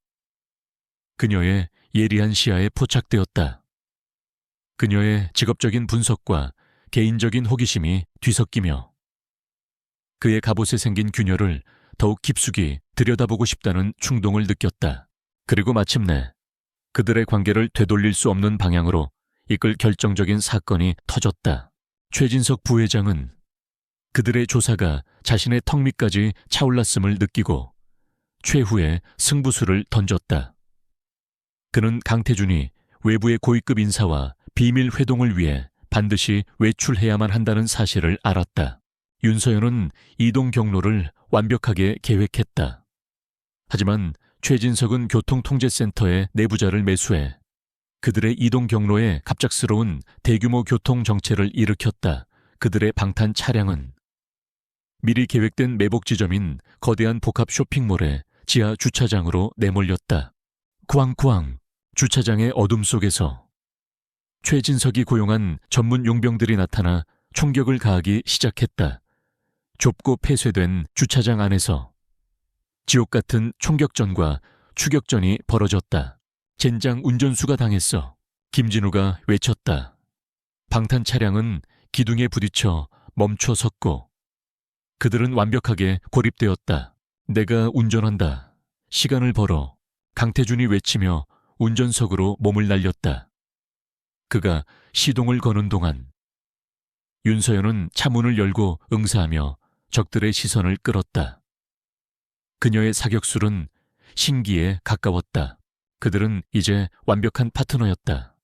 그녀의 예리한 시야에 포착되었다. 그녀의 직업적인 분석과 개인적인 호기심이 뒤섞이며 그의 갑옷에 생긴 균열을 더욱 깊숙이 들여다보고 싶다는 충동을 느꼈다. 그리고 마침내 그들의 관계를 되돌릴 수 없는 방향으로 이끌 결정적인 사건이 터졌다. 최진석 부회장은 그들의 조사가 자신의 턱 밑까지 차올랐음을 느끼고 최후의 승부수를 던졌다. 그는 강태준이 외부의 고위급 인사와 비밀 회동을 위해 반드시 외출해야만 한다는 사실을 알았다. 윤서연은 이동 경로를 완벽하게 계획했다. 하지만 최진석은 교통통제센터에 내부자를 매수해 그들의 이동 경로에 갑작스러운 대규모 교통 정체를 일으켰다. 그들의 방탄 차량은 미리 계획된 매복 지점인 거대한 복합 쇼핑몰의 지하 주차장으로 내몰렸다. 쿠앙쿠앙 주차장의 어둠 속에서 최진석이 고용한 전문 용병들이 나타나 총격을 가하기 시작했다. 좁고 폐쇄된 주차장 안에서 지옥 같은 총격전과 추격전이 벌어졌다. 젠장 운전수가 당했어. 김진우가 외쳤다. 방탄 차량은 기둥에 부딪혀 멈춰 섰고 그들은 완벽하게 고립되었다. 내가 운전한다. 시간을 벌어. 강태준이 외치며 운전석으로 몸을 날렸다. 그가 시동을 거는 동안 윤서연은 차문을 열고 응사하며 적들의 시선을 끌었다. 그녀의 사격술은 신기에 가까웠다. 그들은 이제 완벽한 파트너였다.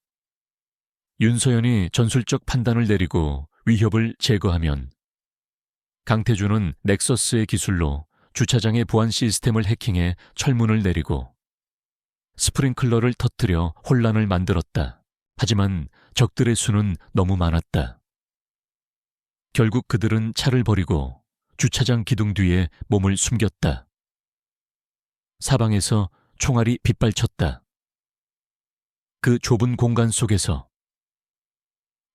윤서연이 전술적 판단을 내리고 위협을 제거하면 강태준은 넥서스의 기술로 주차장의 보안 시스템을 해킹해 철문을 내리고 스프링클러를 터뜨려 혼란을 만들었다. 하지만 적들의 수는 너무 많았다. 결국 그들은 차를 버리고 주차장 기둥 뒤에 몸을 숨겼다. 사방에서 총알이 빗발쳤다. 그 좁은 공간 속에서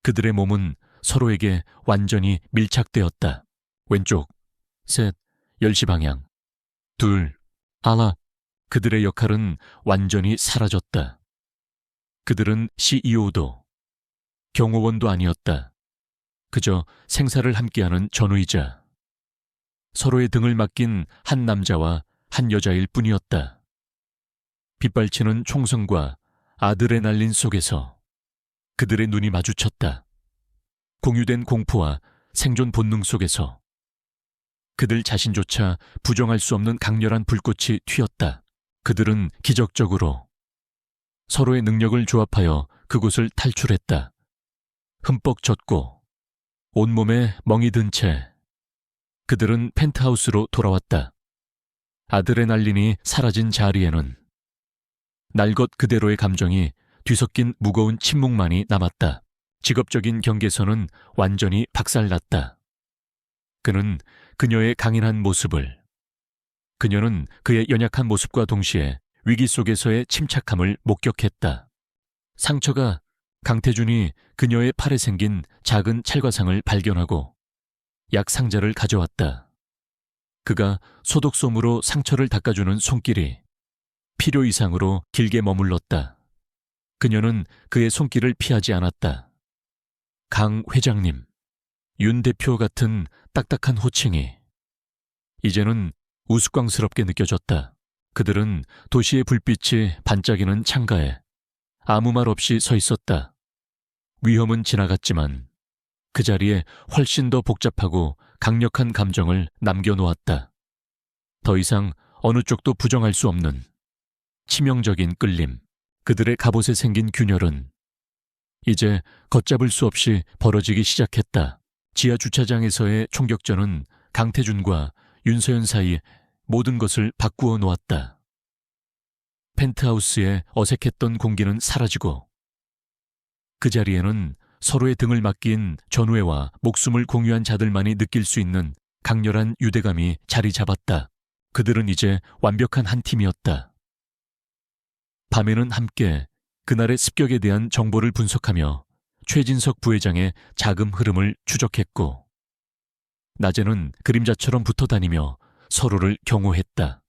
그들의 몸은 서로에게 완전히 밀착되었다. 왼쪽, 셋, 10시 방향, 둘, 하나. 그들의 역할은 완전히 사라졌다. 그들은 CEO도 경호원도 아니었다. 그저 생사를 함께하는 전우이자 서로의 등을 맡긴 한 남자와 한 여자일 뿐이었다. 빗발치는 총성과 아드레날린 속에서 그들의 눈이 마주쳤다. 공유된 공포와 생존 본능 속에서 그들 자신조차 부정할 수 없는 강렬한 불꽃이 튀었다. 그들은 기적적으로 서로의 능력을 조합하여 그곳을 탈출했다. 흠뻑 젖고 온몸에 멍이 든 채 그들은 펜트하우스로 돌아왔다. 아드레날린이 사라진 자리에는 날 것 그대로의 감정이 뒤섞인 무거운 침묵만이 남았다. 직업적인 경계선은 완전히 박살났다. 그는 그녀의 강인한 모습을, 그녀는 그의 연약한 모습과 동시에 위기 속에서의 침착함을 목격했다. 상처가 강태준이 그녀의 팔에 생긴 작은 찰과상을 발견하고 약 상자를 가져왔다. 그가 소독솜으로 상처를 닦아주는 손길이 필요 이상으로 길게 머물렀다. 그녀는 그의 손길을 피하지 않았다. 강 회장님, 윤 대표 같은 딱딱한 호칭이 이제는 우스꽝스럽게 느껴졌다. 그들은 도시의 불빛이 반짝이는 창가에 아무 말 없이 서 있었다. 위험은 지나갔지만 그 자리에 훨씬 더 복잡하고 강력한 감정을 남겨놓았다. 더 이상 어느 쪽도 부정할 수 없는 치명적인 끌림. 그들의 갑옷에 생긴 균열은 이제 걷잡을 수 없이 벌어지기 시작했다. 지하 주차장에서의 총격전은 강태준과 윤서연 사이 모든 것을 바꾸어 놓았다. 펜트하우스의 어색했던 공기는 사라지고 그 자리에는 서로의 등을 맡긴 전우애와 목숨을 공유한 자들만이 느낄 수 있는 강렬한 유대감이 자리 잡았다. 그들은 이제 완벽한 한 팀이었다. 밤에는 함께 그날의 습격에 대한 정보를 분석하며 최진석 부회장의 자금 흐름을 추적했고 낮에는 그림자처럼 붙어 다니며 서로를 경호했다.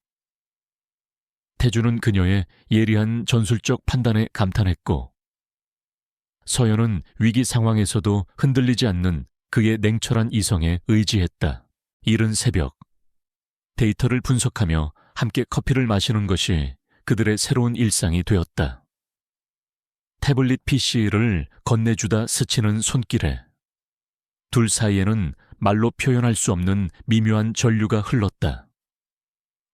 태준은 그녀의 예리한 전술적 판단에 감탄했고 서연은 위기 상황에서도 흔들리지 않는 그의 냉철한 이성에 의지했다. 이른 새벽, 데이터를 분석하며 함께 커피를 마시는 것이 그들의 새로운 일상이 되었다. 태블릿 PC를 건네주다 스치는 손길에 둘 사이에는 말로 표현할 수 없는 미묘한 전류가 흘렀다.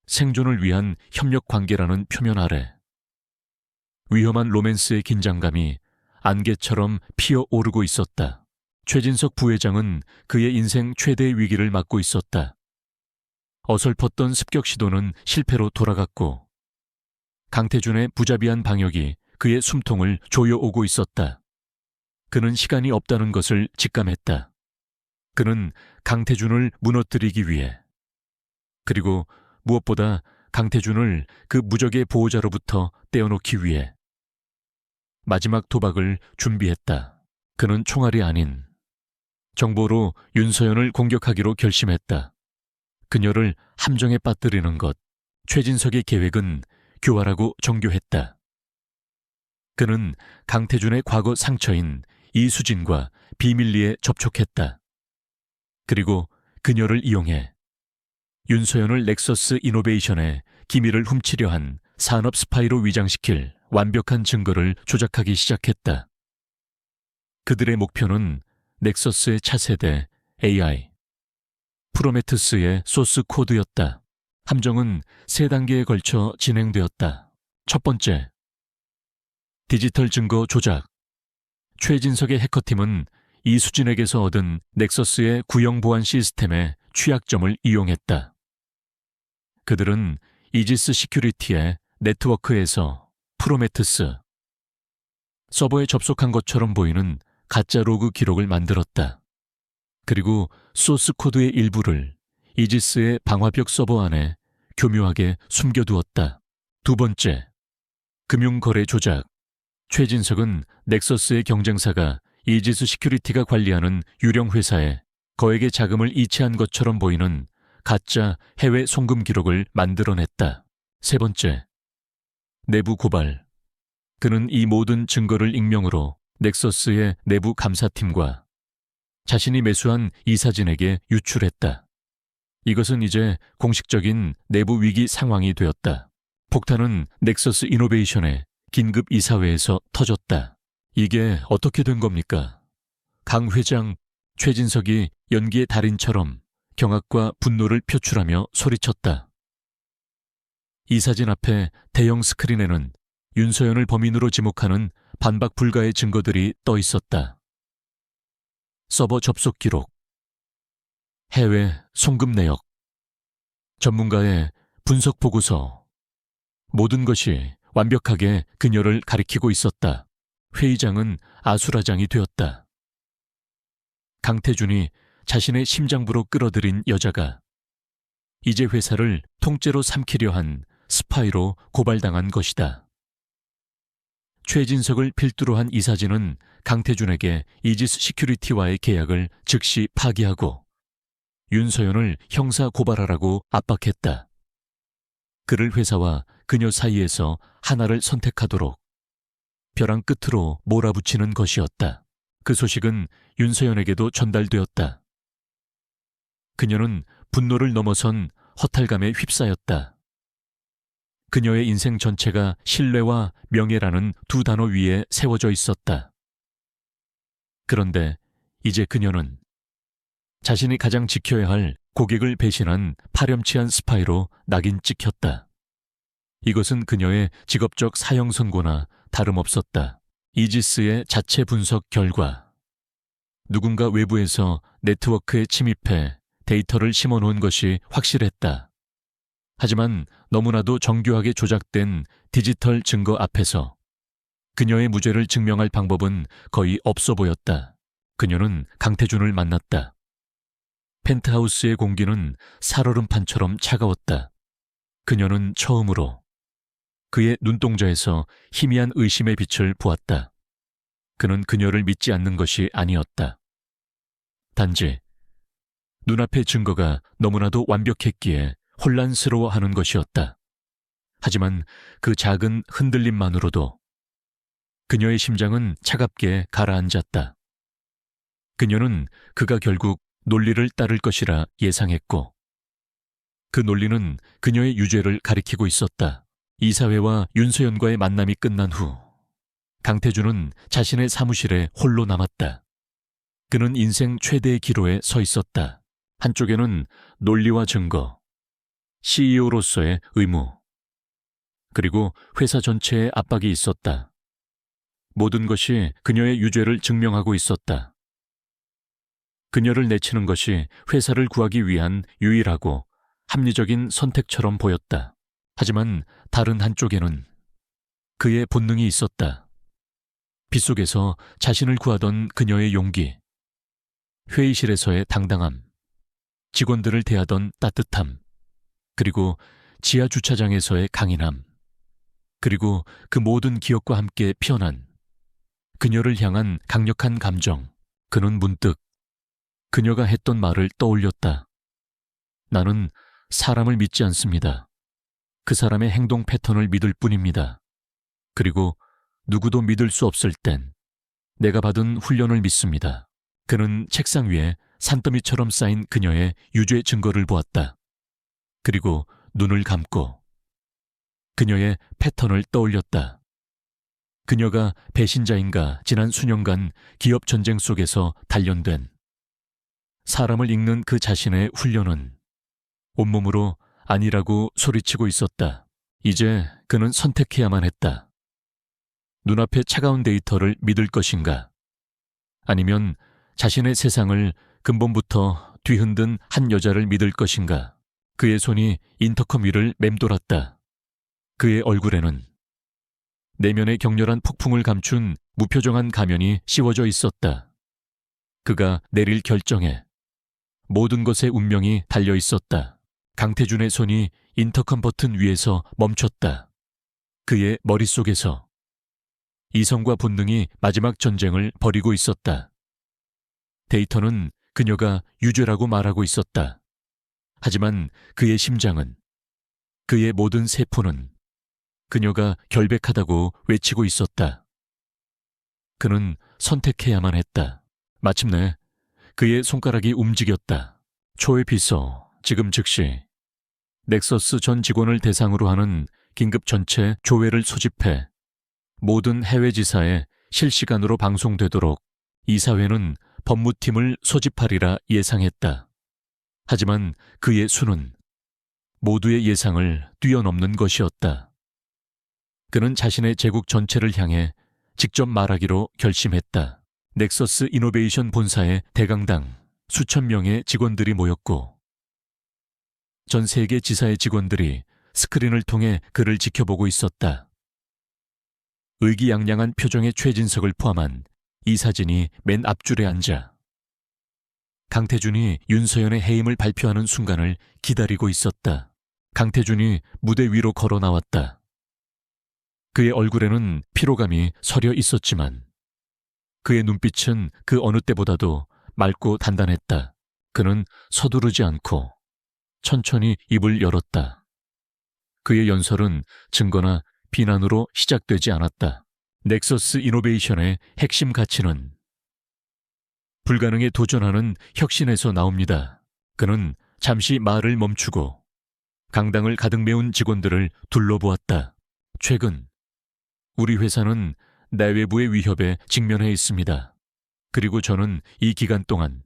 생존을 위한 협력 관계라는 표면 아래 위험한 로맨스의 긴장감이 안개처럼 피어오르고 있었다. 최진석 부회장은 그의 인생 최대의 위기를 맞고 있었다. 어설펐던 습격 시도는 실패로 돌아갔고 강태준의 부자비한 방역이 그의 숨통을 조여오고 있었다. 그는 시간이 없다는 것을 직감했다. 그는 강태준을 무너뜨리기 위해, 그리고 무엇보다 강태준을 그 무적의 보호자로부터 떼어놓기 위해 마지막 도박을 준비했다. 그는 총알이 아닌 정보로 윤서연을 공격하기로 결심했다. 그녀를 함정에 빠뜨리는 것, 최진석의 계획은 교활하고 정교했다. 그는 강태준의 과거 상처인 이수진과 비밀리에 접촉했다. 그리고 그녀를 이용해 윤서연을 넥서스 이노베이션의 기밀을 훔치려 한 산업 스파이로 위장시킬 완벽한 증거를 조작하기 시작했다. 그들의 목표는 넥서스의 차세대 AI, 프로메테우스의 소스 코드였다. 함정은 3단계에 걸쳐 진행되었다. 첫 번째, 디지털 증거 조작. 최진석의 해커팀은 이수진에게서 얻은 넥서스의 구형 보안 시스템의 취약점을 이용했다. 그들은 이지스 시큐리티의 네트워크에서 프로메테우스, 서버에 접속한 것처럼 보이는 가짜 로그 기록을 만들었다. 그리고 소스 코드의 일부를 이지스의 방화벽 서버 안에 교묘하게 숨겨두었다. 두 번째, 금융거래 조작. 최진석은 넥서스의 경쟁사가 이지스 시큐리티가 관리하는 유령 회사에 거액의 자금을 이체한 것처럼 보이는 가짜 해외 송금 기록을 만들어냈다. 세 번째, 내부 고발. 그는 이 모든 증거를 익명으로 넥서스의 내부 감사팀과 자신이 매수한 이사진에게 유출했다. 이것은 이제 공식적인 내부 위기 상황이 되었다. 폭탄은 넥서스 이노베이션의 긴급 이사회에서 터졌다. 이게 어떻게 된 겁니까? 강 회장, 최진석이 연기의 달인처럼 경악과 분노를 표출하며 소리쳤다. 이사진 앞에 대형 스크린에는 윤서연을 범인으로 지목하는 반박 불가의 증거들이 떠 있었다. 서버 접속 기록, 해외 송금 내역, 전문가의 분석 보고서, 모든 것이 완벽하게 그녀를 가리키고 있었다. 회의장은 아수라장이 되었다. 강태준이 자신의 심장부로 끌어들인 여자가 이제 회사를 통째로 삼키려 한 스파이로 고발당한 것이다. 최진석을 필두로 한 이사진은 강태준에게 이지스 시큐리티와의 계약을 즉시 파기하고 윤서연을 형사 고발하라고 압박했다. 그를 회사와 그녀 사이에서 하나를 선택하도록 벼랑 끝으로 몰아붙이는 것이었다. 그 소식은 윤서연에게도 전달되었다. 그녀는 분노를 넘어선 허탈감에 휩싸였다. 그녀의 인생 전체가 신뢰와 명예라는 두 단어 위에 세워져 있었다. 그런데 이제 그녀는 자신이 가장 지켜야 할 고객을 배신한 파렴치한 스파이로 낙인 찍혔다. 이것은 그녀의 직업적 사형 선고나 다름없었다. 이지스의 자체 분석 결과 누군가 외부에서 네트워크에 침입해 데이터를 심어놓은 것이 확실했다. 하지만 너무나도 정교하게 조작된 디지털 증거 앞에서 그녀의 무죄를 증명할 방법은 거의 없어 보였다. 그녀는 강태준을 만났다. 펜트하우스의 공기는 살얼음판처럼 차가웠다. 그녀는 처음으로 그의 눈동자에서 희미한 의심의 빛을 보았다. 그는 그녀를 믿지 않는 것이 아니었다. 단지 눈앞의 증거가 너무나도 완벽했기에 혼란스러워하는 것이었다. 하지만 그 작은 흔들림만으로도 그녀의 심장은 차갑게 가라앉았다. 그녀는 그가 결국 논리를 따를 것이라 예상했고 그 논리는 그녀의 유죄를 가리키고 있었다. 이사회와 윤서연과의 만남이 끝난 후 강태준은 자신의 사무실에 홀로 남았다. 그는 인생 최대의 기로에 서 있었다. 한쪽에는 논리와 증거, CEO로서의 의무, 그리고 회사 전체의 압박이 있었다. 모든 것이 그녀의 유죄를 증명하고 있었다. 그녀를 내치는 것이 회사를 구하기 위한 유일하고 합리적인 선택처럼 보였다. 하지만 다른 한쪽에는 그의 본능이 있었다. 빗속에서 자신을 구하던 그녀의 용기, 회의실에서의 당당함, 직원들을 대하던 따뜻함, 그리고 지하 주차장에서의 강인함, 그리고 그 모든 기억과 함께 피어난 그녀를 향한 강력한 감정. 그는 문득 그녀가 했던 말을 떠올렸다. 나는 사람을 믿지 않습니다. 그 사람의 행동 패턴을 믿을 뿐입니다. 그리고 누구도 믿을 수 없을 땐 내가 받은 훈련을 믿습니다. 그는 책상 위에 산더미처럼 쌓인 그녀의 유죄 증거를 보았다. 그리고 눈을 감고 그녀의 패턴을 떠올렸다. 그녀가 배신자인가 지난 수년간 기업 전쟁 속에서 단련된 사람을 읽는 그 자신의 훈련은 온몸으로 아니라고 소리치고 있었다. 이제 그는 선택해야만 했다. 눈앞의 차가운 데이터를 믿을 것인가? 아니면 자신의 세상을 근본부터 뒤흔든 한 여자를 믿을 것인가? 그의 손이 인터컴 위를 맴돌았다. 그의 얼굴에는 내면의 격렬한 폭풍을 감춘 무표정한 가면이 씌워져 있었다. 그가 내릴 결정에 모든 것의 운명이 달려 있었다. 강태준의 손이 인터컴 버튼 위에서 멈췄다. 그의 머릿속에서 이성과 본능이 마지막 전쟁을 벌이고 있었다. 데이터는 그녀가 유죄라고 말하고 있었다. 하지만 그의 심장은, 그의 모든 세포는 그녀가 결백하다고 외치고 있었다. 그는 선택해야만 했다. 마침내 그의 손가락이 움직였다. 초의 비서, 지금 즉시 넥서스 전 직원을 대상으로 하는 긴급 전체 조회를 소집해 모든 해외 지사에 실시간으로 방송되도록 이사회는 법무팀을 소집하리라 예상했다. 하지만 그의 수는 모두의 예상을 뛰어넘는 것이었다. 그는 자신의 제국 전체를 향해 직접 말하기로 결심했다. 넥서스 이노베이션 본사의 대강당 수천 명의 직원들이 모였고 전 세계 지사의 직원들이 스크린을 통해 그를 지켜보고 있었다. 의기양양한 표정의 최진석을 포함한 이 사진이 맨 앞줄에 앉아 강태준이 윤서연의 해임을 발표하는 순간을 기다리고 있었다. 강태준이 무대 위로 걸어 나왔다. 그의 얼굴에는 피로감이 서려 있었지만 그의 눈빛은 그 어느 때보다도 맑고 단단했다. 그는 서두르지 않고 천천히 입을 열었다. 그의 연설은 증거나 비난으로 시작되지 않았다. 넥서스 이노베이션의 핵심 가치는 불가능에 도전하는 혁신에서 나옵니다. 그는 잠시 말을 멈추고 강당을 가득 메운 직원들을 둘러보았다. 최근 우리 회사는 내외부의 위협에 직면해 있습니다. 그리고 저는 이 기간 동안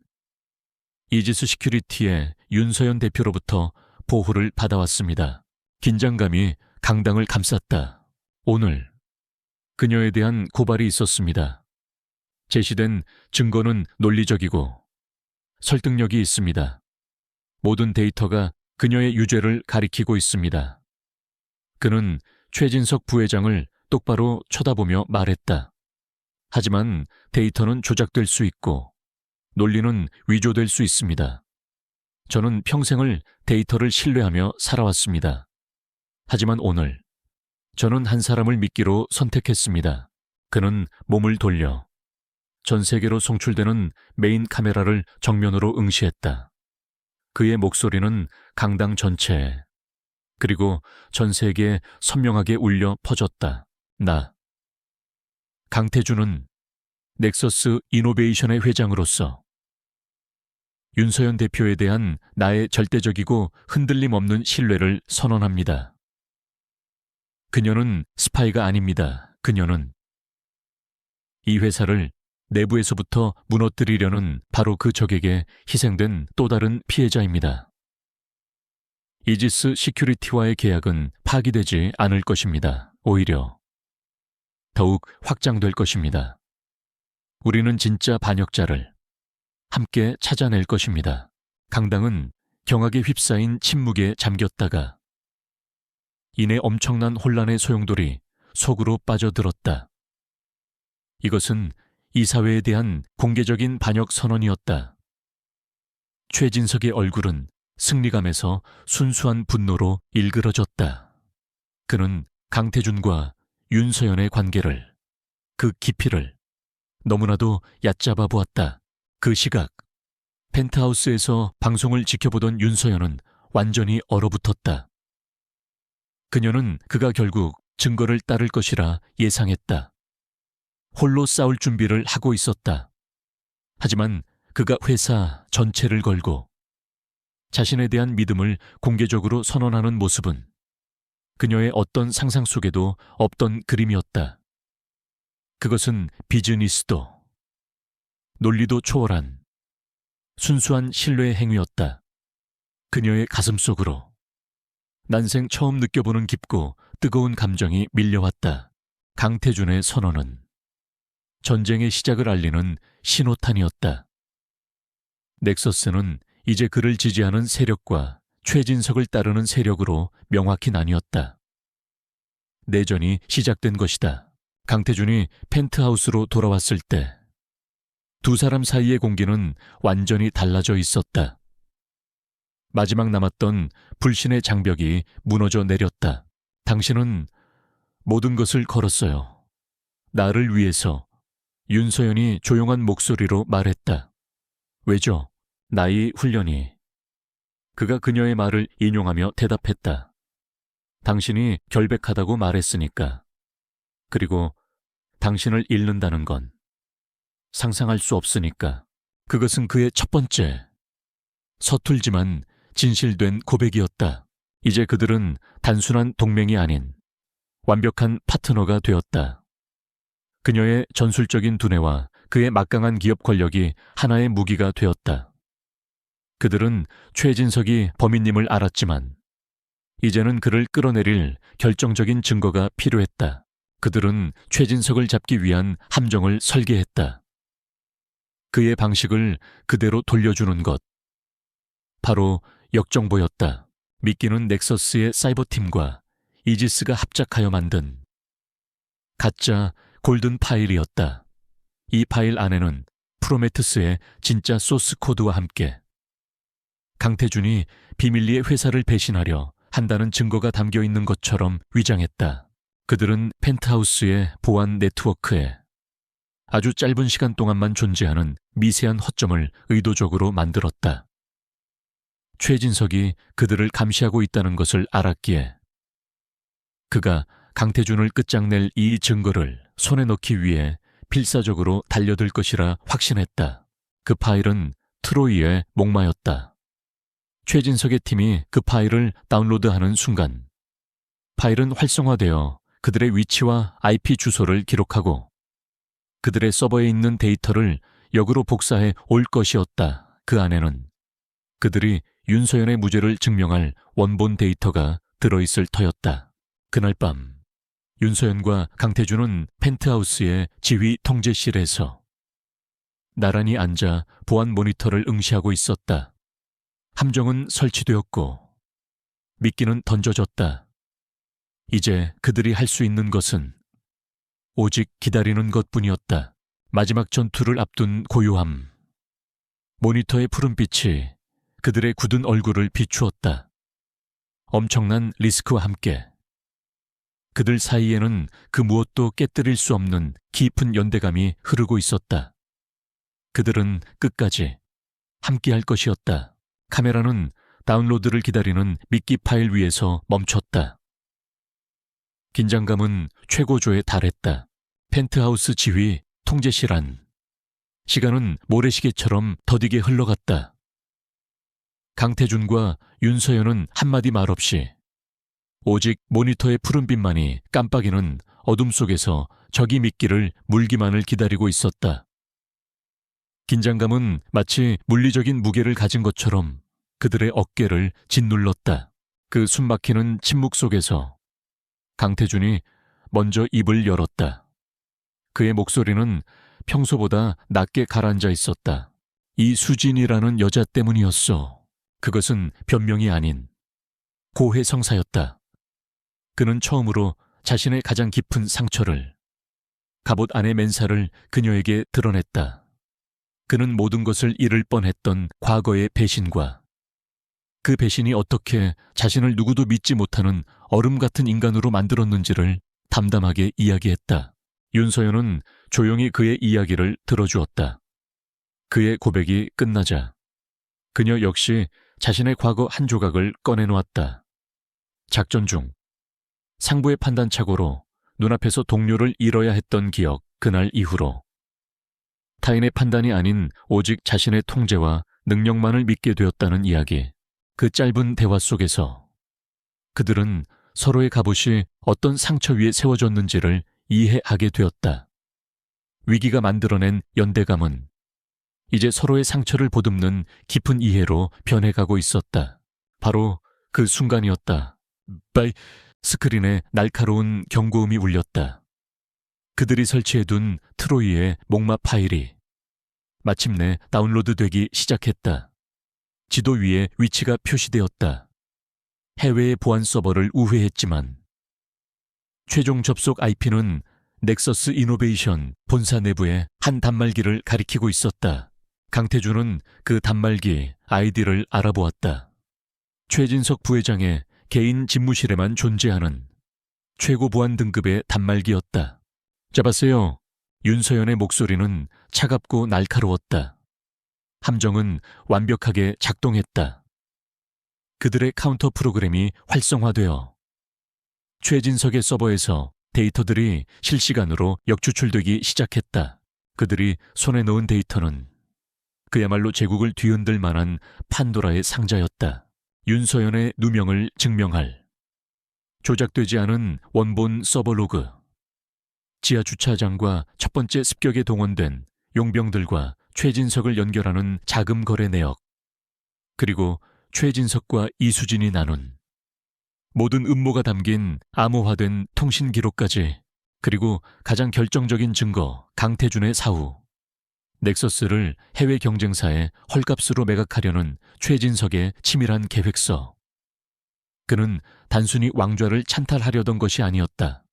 이지스 시큐리티의 윤서연 대표로부터 보호를 받아왔습니다. 긴장감이 강당을 감쌌다. 오늘 그녀에 대한 고발이 있었습니다. 제시된 증거는 논리적이고 설득력이 있습니다. 모든 데이터가 그녀의 유죄를 가리키고 있습니다. 그는 최진석 부회장을 똑바로 쳐다보며 말했다. 하지만 데이터는 조작될 수 있고 논리는 위조될 수 있습니다. 저는 평생을 데이터를 신뢰하며 살아왔습니다. 하지만 오늘 저는 한 사람을 믿기로 선택했습니다. 그는 몸을 돌려 전 세계로 송출되는 메인 카메라를 정면으로 응시했다. 그의 목소리는 강당 전체에 그리고 전 세계에 선명하게 울려 퍼졌다. 나 강태준은 넥서스 이노베이션의 회장으로서 윤서연 대표에 대한 나의 절대적이고 흔들림 없는 신뢰를 선언합니다. 그녀는 스파이가 아닙니다. 그녀는 이 회사를 내부에서부터 무너뜨리려는 바로 그 적에게 희생된 또 다른 피해자입니다. 이지스 시큐리티와의 계약은 파기되지 않을 것입니다. 오히려 더욱 확장될 것입니다. 우리는 진짜 반역자를 함께 찾아낼 것입니다. 강당은 경악에 휩싸인 침묵에 잠겼다가 이내 엄청난 혼란의 소용돌이 속으로 빠져들었다. 이것은 이사회에 대한 공개적인 반역 선언이었다. 최진석의 얼굴은 승리감에서 순수한 분노로 일그러졌다. 그는 강태준과 윤서연의 관계를, 그 깊이를 너무나도 얕잡아 보았다. 그 시각, 펜트하우스에서 방송을 지켜보던 윤서연은 완전히 얼어붙었다. 그녀는 그가 결국 증거를 따를 것이라 예상했다. 홀로 싸울 준비를 하고 있었다. 하지만 그가 회사 전체를 걸고 자신에 대한 믿음을 공개적으로 선언하는 모습은 그녀의 어떤 상상 속에도 없던 그림이었다. 그것은 비즈니스도, 논리도 초월한 순수한 신뢰의 행위였다. 그녀의 가슴 속으로 난생 처음 느껴보는 깊고 뜨거운 감정이 밀려왔다. 강태준의 선언은 전쟁의 시작을 알리는 신호탄이었다. 넥서스는 이제 그를 지지하는 세력과 최진석을 따르는 세력으로 명확히 나뉘었다. 내전이 시작된 것이다. 강태준이 펜트하우스로 돌아왔을 때 두 사람 사이의 공기는 완전히 달라져 있었다. 마지막 남았던 불신의 장벽이 무너져 내렸다. 당신은 모든 것을 걸었어요. 나를 위해서. 윤서연이 조용한 목소리로 말했다. 왜죠? 나이 훈련이. 그가 그녀의 말을 인용하며 대답했다. 당신이 결백하다고 말했으니까. 그리고 당신을 잃는다는 건 상상할 수 없으니까. 그것은 그의 첫 번째, 서툴지만 진실된 고백이었다. 이제 그들은 단순한 동맹이 아닌 완벽한 파트너가 되었다. 그녀의 전술적인 두뇌와 그의 막강한 기업 권력이 하나의 무기가 되었다. 그들은 최진석이 범인임을 알았지만 이제는 그를 끌어내릴 결정적인 증거가 필요했다. 그들은 최진석을 잡기 위한 함정을 설계했다. 그의 방식을 그대로 돌려주는 것. 바로 역정보였다. 미끼는 넥서스의 사이버팀과 이지스가 합작하여 만든 가짜 골든 파일이었다. 이 파일 안에는 프로메테스의 진짜 소스 코드와 함께 강태준이 비밀리에 회사를 배신하려 한다는 증거가 담겨 있는 것처럼 위장했다. 그들은 펜트하우스의 보안 네트워크에 아주 짧은 시간 동안만 존재하는 미세한 허점을 의도적으로 만들었다. 최진석이 그들을 감시하고 있다는 것을 알았기에 그가 강태준을 끝장낼 이 증거를 손에 넣기 위해 필사적으로 달려들 것이라 확신했다. 그 파일은 트로이의 목마였다. 최진석의 팀이 그 파일을 다운로드하는 순간 파일은 활성화되어 그들의 위치와 IP 주소를 기록하고 그들의 서버에 있는 데이터를 역으로 복사해 올 것이었다. 그 안에는 그들이 윤서연의 무죄를 증명할 원본 데이터가 들어있을 터였다. 그날 밤 윤서연과 강태준은 펜트하우스의 지휘 통제실에서 나란히 앉아 보안 모니터를 응시하고 있었다. 함정은 설치되었고 미끼는 던져졌다. 이제 그들이 할 수 있는 것은 오직 기다리는 것뿐이었다. 마지막 전투를 앞둔 고요함. 모니터의 푸른빛이 그들의 굳은 얼굴을 비추었다. 엄청난 리스크와 함께 그들 사이에는 그 무엇도 깨뜨릴 수 없는 깊은 연대감이 흐르고 있었다. 그들은 끝까지 함께할 것이었다. 카메라는 다운로드를 기다리는 미끼 파일 위에서 멈췄다. 긴장감은 최고조에 달했다. 펜트하우스 지휘 통제실 안. 시간은 모래시계처럼 더디게 흘러갔다. 강태준과 윤서연은 한마디 말 없이 오직 모니터의 푸른빛만이 깜빡이는 어둠 속에서 적이 미끼를 물기만을 기다리고 있었다. 긴장감은 마치 물리적인 무게를 가진 것처럼 그들의 어깨를 짓눌렀다. 그 숨막히는 침묵 속에서 강태준이 먼저 입을 열었다. 그의 목소리는 평소보다 낮게 가라앉아 있었다. 이수진이라는 여자 때문이었어. 그것은 변명이 아닌 고해성사였다. 그는 처음으로 자신의 가장 깊은 상처를, 갑옷 안의 맨살을 그녀에게 드러냈다. 그는 모든 것을 잃을 뻔했던 과거의 배신과 그 배신이 어떻게 자신을 누구도 믿지 못하는 얼음 같은 인간으로 만들었는지를 담담하게 이야기했다. 윤서연은 조용히 그의 이야기를 들어주었다. 그의 고백이 끝나자 그녀 역시 자신의 과거 한 조각을 꺼내놓았다. 작전 중 상부의 판단착오로 눈앞에서 동료를 잃어야 했던 기억, 그날 이후로 타인의 판단이 아닌 오직 자신의 통제와 능력만을 믿게 되었다는 이야기. 그 짧은 대화 속에서 그들은 서로의 갑옷이 어떤 상처 위에 세워졌는지를 이해하게 되었다. 위기가 만들어낸 연대감은 이제 서로의 상처를 보듬는 깊은 이해로 변해가고 있었다. 바로 그 순간이었다. 스크린에 날카로운 경고음이 울렸다. 그들이 설치해둔 트로이의 목마 파일이 마침내 다운로드되기 시작했다. 지도 위에 위치가 표시되었다. 해외의 보안 서버를 우회했지만 최종 접속 IP는 넥서스 이노베이션 본사 내부의 한 단말기를 가리키고 있었다. 강태준은 그 단말기 아이디를 알아보았다. 최진석 부회장의 개인 집무실에만 존재하는 최고 보안 등급의 단말기였다. 잡았어요. 윤서연의 목소리는 차갑고 날카로웠다. 함정은 완벽하게 작동했다. 그들의 카운터 프로그램이 활성화되어 최진석의 서버에서 데이터들이 실시간으로 역추출되기 시작했다. 그들이 손에 넣은 데이터는 그야말로 제국을 뒤흔들 만한 판도라의 상자였다. 윤서연의 누명을 증명할 조작되지 않은 원본 서버 로그, 지하 주차장과 첫 번째 습격에 동원된 용병들과 최진석을 연결하는 자금 거래 내역, 그리고 최진석과 이수진이 나눈 모든 음모가 담긴 암호화된 통신 기록까지, 그리고 가장 결정적인 증거 강태준의 사후, 넥서스를 해외 경쟁사에 헐값으로 매각하려는 최진석의 치밀한 계획서. 그는 단순히 왕좌를 찬탈하려던 것이 아니었다.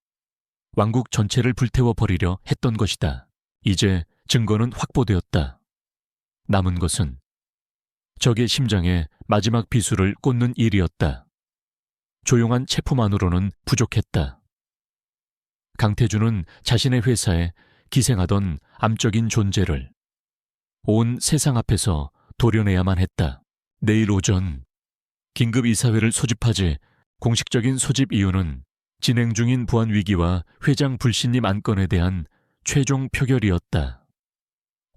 왕국 전체를 불태워버리려 했던 것이다. 이제 증거는 확보되었다. 남은 것은 적의 심장에 마지막 비수를 꽂는 일이었다. 조용한 체포만으로는 부족했다. 강태준은 자신의 회사에 기생하던 암적인 존재를 온 세상 앞에서 도려내야만 했다. 내일 오전 긴급 이사회를 소집하지. 공식적인 소집 이유는 진행 중인 보안 위기와 회장 불신임 안건에 대한 최종 표결이었다.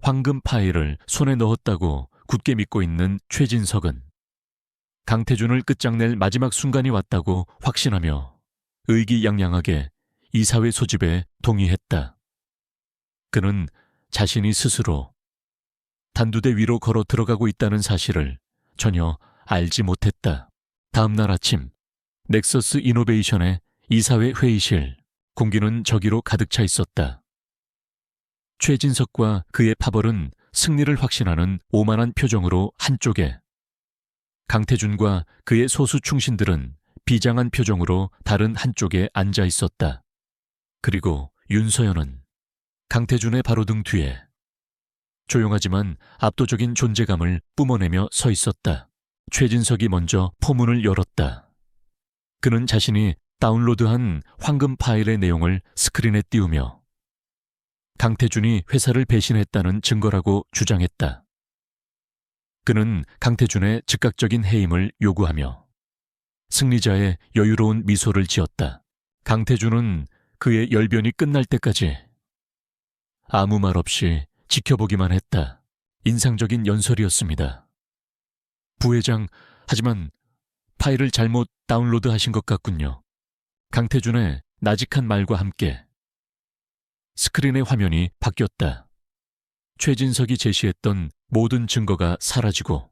황금 파일을 손에 넣었다고 굳게 믿고 있는 최진석은 강태준을 끝장낼 마지막 순간이 왔다고 확신하며 의기양양하게 이사회 소집에 동의했다. 그는 자신이 스스로 단두대 위로 걸어 들어가고 있다는 사실을 전혀 알지 못했다. 다음 날 아침 넥서스 이노베이션의 이사회 회의실, 공기는 저기로 가득 차 있었다. 최진석과 그의 파벌은 승리를 확신하는 오만한 표정으로 한쪽에, 강태준과 그의 소수 충신들은 비장한 표정으로 다른 한쪽에 앉아 있었다. 그리고 윤서연은 강태준의 바로 등 뒤에 조용하지만 압도적인 존재감을 뿜어내며 서 있었다. 최진석이 먼저 포문을 열었다. 그는 자신이 다운로드한 황금 파일의 내용을 스크린에 띄우며 강태준이 회사를 배신했다는 증거라고 주장했다. 그는 강태준의 즉각적인 해임을 요구하며 승리자의 여유로운 미소를 지었다. 강태준은 그의 열변이 끝날 때까지 아무 말 없이 지켜보기만 했다. 인상적인 연설이었습니다. 부회장, 하지만 파일을 잘못 다운로드하신 것 같군요. 강태준의 나직한 말과 함께 스크린의 화면이 바뀌었다. 최진석이 제시했던 모든 증거가 사라지고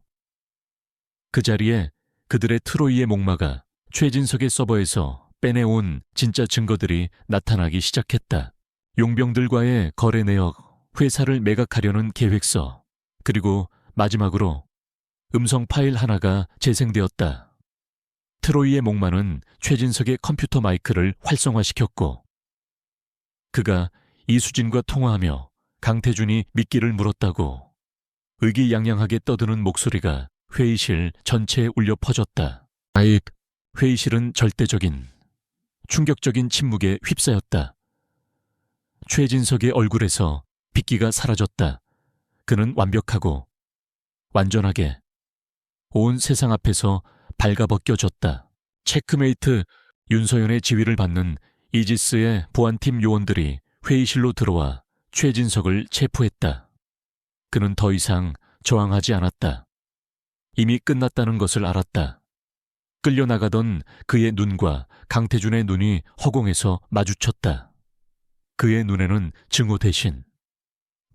그 자리에 그들의 트로이의 목마가 최진석의 서버에서 빼내온 진짜 증거들이 나타나기 시작했다. 용병들과의 거래 내역, 회사를 매각하려는 계획서, 그리고 마지막으로 음성 파일 하나가 재생되었다. 트로이의 목마는 최진석의 컴퓨터 마이크를 활성화시켰고 그가 이수진과 통화하며 강태준이 미끼를 물었다고 의기양양하게 떠드는 목소리가 회의실 전체에 울려 퍼졌다. 회의실은 절대적인, 충격적인 침묵에 휩싸였다. 최진석의 얼굴에서 빗기가 사라졌다. 그는 완벽하고 완전하게 온 세상 앞에서 발가벗겨졌다. 체크메이트 윤서연의 지휘를 받는 이지스의 보안팀 요원들이 회의실로 들어와 최진석을 체포했다. 그는 더 이상 저항하지 않았다. 이미 끝났다는 것을 알았다. 끌려나가던 그의 눈과 강태준의 눈이 허공에서 마주쳤다. 그의 눈에는 증오 대신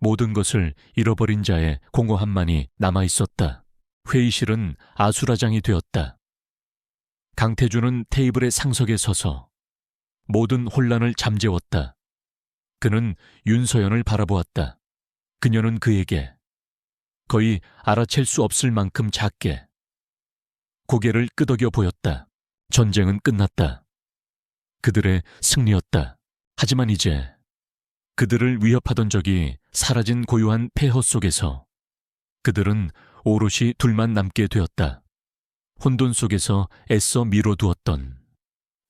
모든 것을 잃어버린 자의 공허함만이 남아있었다. 회의실은 아수라장이 되었다. 강태준은 테이블의 상석에 서서 모든 혼란을 잠재웠다. 그는 윤서연을 바라보았다. 그녀는 그에게 거의 알아챌 수 없을 만큼 작게 고개를 끄덕여 보였다. 전쟁은 끝났다. 그들의 승리였다. 하지만 이제 그들을 위협하던 적이 사라진 고요한 폐허 속에서 그들은 오롯이 둘만 남게 되었다. 혼돈 속에서 애써 미뤄두었던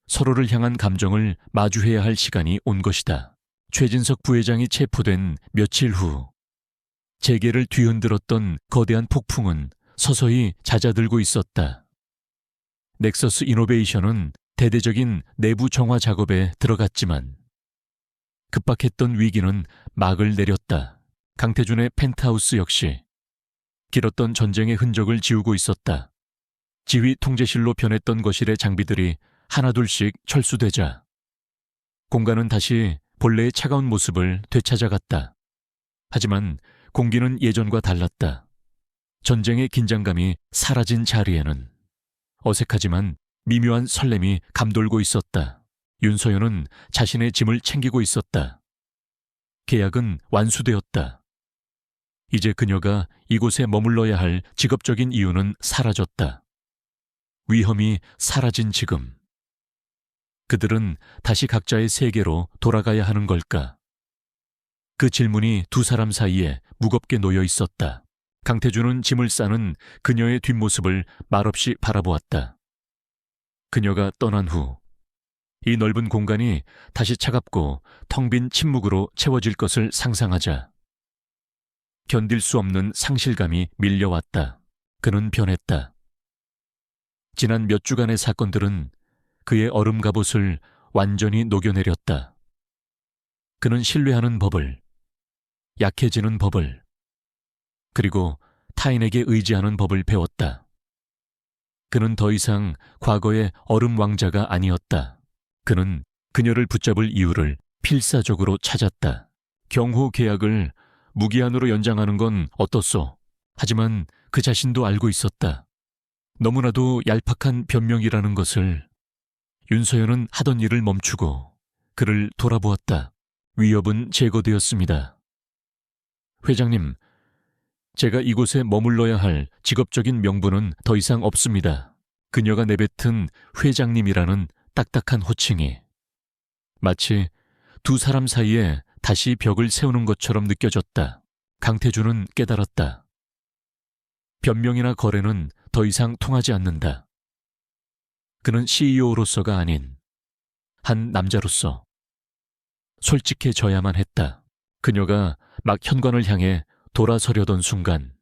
서로를 향한 감정을 마주해야 할 시간이 온 것이다. 최진석 부회장이 체포된 며칠 후 재계를 뒤흔들었던 거대한 폭풍은 서서히 잦아들고 있었다. 넥서스 이노베이션은 대대적인 내부 정화 작업에 들어갔지만 급박했던 위기는 막을 내렸다. 강태준의 펜트하우스 역시 길었던 전쟁의 흔적을 지우고 있었다. 지휘 통제실로 변했던 거실의 장비들이 하나둘씩 철수되자 공간은 다시 본래의 차가운 모습을 되찾아갔다. 하지만 공기는 예전과 달랐다. 전쟁의 긴장감이 사라진 자리에는 어색하지만 미묘한 설렘이 감돌고 있었다. 윤서연은 자신의 짐을 챙기고 있었다. 계약은 완수되었다. 이제 그녀가 이곳에 머물러야 할 직업적인 이유는 사라졌다. 위험이 사라진 지금 그들은 다시 각자의 세계로 돌아가야 하는 걸까? 그 질문이 두 사람 사이에 무겁게 놓여 있었다. 강태준은 짐을 싸는 그녀의 뒷모습을 말없이 바라보았다. 그녀가 떠난 후 이 넓은 공간이 다시 차갑고 텅 빈 침묵으로 채워질 것을 상상하자 견딜 수 없는 상실감이 밀려왔다. 그는 변했다. 지난 몇 주간의 사건들은 그의 얼음 갑옷을 완전히 녹여내렸다. 그는 신뢰하는 법을, 약해지는 법을, 그리고 타인에게 의지하는 법을 배웠다. 그는 더 이상 과거의 얼음 왕자가 아니었다. 그는 그녀를 붙잡을 이유를 필사적으로 찾았다. 경호 계약을 무기한으로 연장하는 건 어떻소? 하지만 그 자신도 알고 있었다. 너무나도 얄팍한 변명이라는 것을. 윤서연은 하던 일을 멈추고 그를 돌아보았다. 위협은 제거되었습니다. 회장님, 제가 이곳에 머물러야 할 직업적인 명분은 더 이상 없습니다. 그녀가 내뱉은 회장님이라는 딱딱한 호칭이 마치 두 사람 사이에 다시 벽을 세우는 것처럼 느껴졌다. 강태준은 깨달았다. 변명이나 거래는 더 이상 통하지 않는다. 그는 CEO로서가 아닌 한 남자로서 솔직해져야만 했다. 그녀가 막 현관을 향해 돌아서려던 순간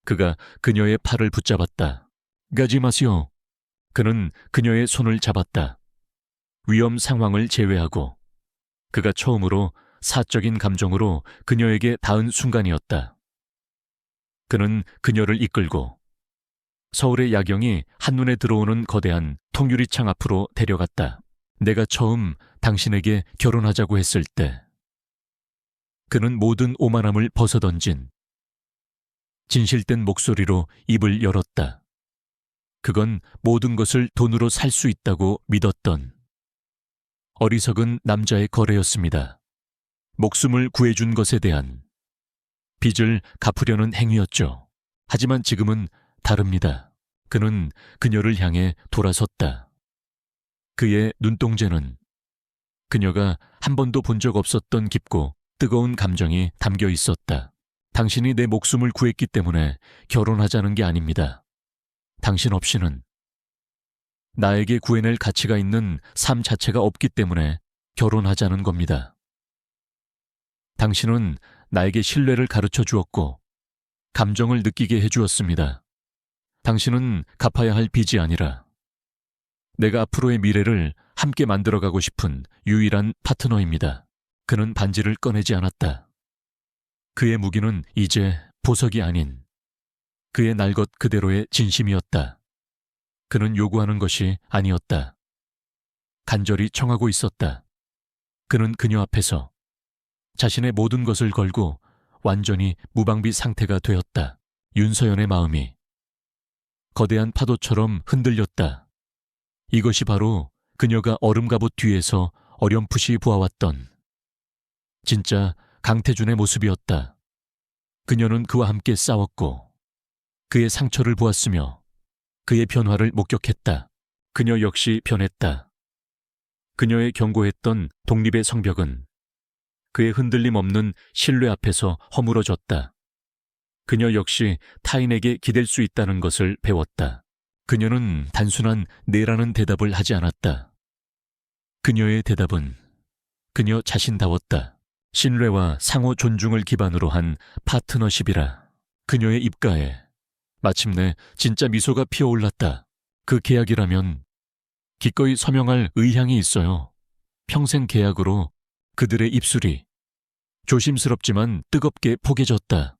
그가 그녀의 팔을 붙잡았다. 가지 마시오. 그는 그녀의 손을 잡았다. 위험 상황을 제외하고 그가 처음으로 사적인 감정으로 그녀에게 닿은 순간이었다. 그는 그녀를 이끌고 서울의 야경이 한눈에 들어오는 거대한 통유리창 앞으로 데려갔다. 내가 처음 당신에게 결혼하자고 했을 때 그는 모든 오만함을 벗어던진 진실된 목소리로 입을 열었다. 그건 모든 것을 돈으로 살 수 있다고 믿었던 어리석은 남자의 거래였습니다. 목숨을 구해준 것에 대한 빚을 갚으려는 행위였죠. 하지만 지금은 다릅니다. 그는 그녀를 향해 돌아섰다. 그의 눈동자는 그녀가 한 번도 본 적 없었던 깊고 뜨거운 감정이 담겨 있었다. 당신이 내 목숨을 구했기 때문에 결혼하자는 게 아닙니다. 당신 없이는 나에게 구해낼 가치가 있는 삶 자체가 없기 때문에 결혼하자는 겁니다. 당신은 나에게 신뢰를 가르쳐 주었고 감정을 느끼게 해주었습니다. 당신은 갚아야 할 빚이 아니라 내가 앞으로의 미래를 함께 만들어가고 싶은 유일한 파트너입니다. 그는 반지를 꺼내지 않았다. 그의 무기는 이제 보석이 아닌 그의 날 것 그대로의 진심이었다. 그는 요구하는 것이 아니었다. 간절히 청하고 있었다. 그는 그녀 앞에서 자신의 모든 것을 걸고 완전히 무방비 상태가 되었다. 윤서연의 마음이 거대한 파도처럼 흔들렸다. 이것이 바로 그녀가 얼음갑옷 뒤에서 어렴풋이 보아왔던 진짜 강태준의 모습이었다. 그녀는 그와 함께 싸웠고 그의 상처를 보았으며 그의 변화를 목격했다. 그녀 역시 변했다. 그녀의 견고했던 독립의 성벽은 그의 흔들림 없는 신뢰 앞에서 허물어졌다. 그녀 역시 타인에게 기댈 수 있다는 것을 배웠다. 그녀는 단순한 네라는 대답을 하지 않았다. 그녀의 대답은 그녀 자신다웠다. 신뢰와 상호 존중을 기반으로 한 파트너십이라. 그녀의 입가에 마침내 진짜 미소가 피어올랐다. 그 계약이라면 기꺼이 서명할 의향이 있어요. 평생 계약으로 그들의 입술이 조심스럽지만 뜨겁게 포개졌다.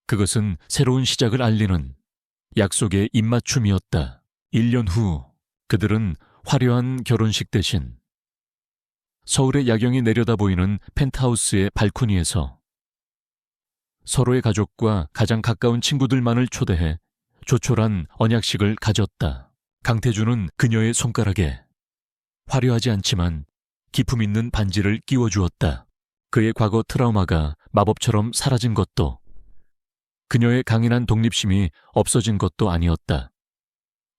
그것은 새로운 시작을 알리는 약속의 입맞춤이었다. 1년 후 그들은 화려한 결혼식 대신 서울의 야경이 내려다 보이는 펜트하우스의 발코니에서 서로의 가족과 가장 가까운 친구들만을 초대해 조촐한 언약식을 가졌다. 강태준은 그녀의 손가락에 화려하지 않지만 기품 있는 반지를 끼워주었다. 그의 과거 트라우마가 마법처럼 사라진 것도 그녀의 강인한 독립심이 없어진 것도 아니었다.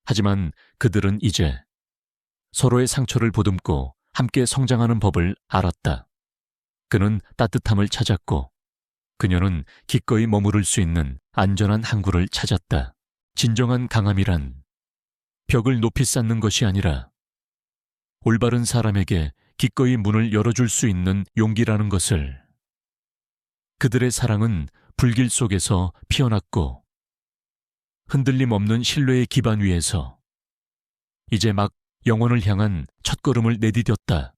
하지만 그들은 이제 서로의 상처를 보듬고 함께 성장하는 법을 알았다. 그는 따뜻함을 찾았고 그녀는 기꺼이 머무를 수 있는 안전한 항구를 찾았다. 진정한 강함이란 벽을 높이 쌓는 것이 아니라 올바른 사람에게 기꺼이 문을 열어줄 수 있는 용기라는 것을. 그들의 사랑은 불길 속에서 피어났고 흔들림 없는 신뢰의 기반 위에서 이제 막 영혼을 향한 첫걸음을 내디뎠다.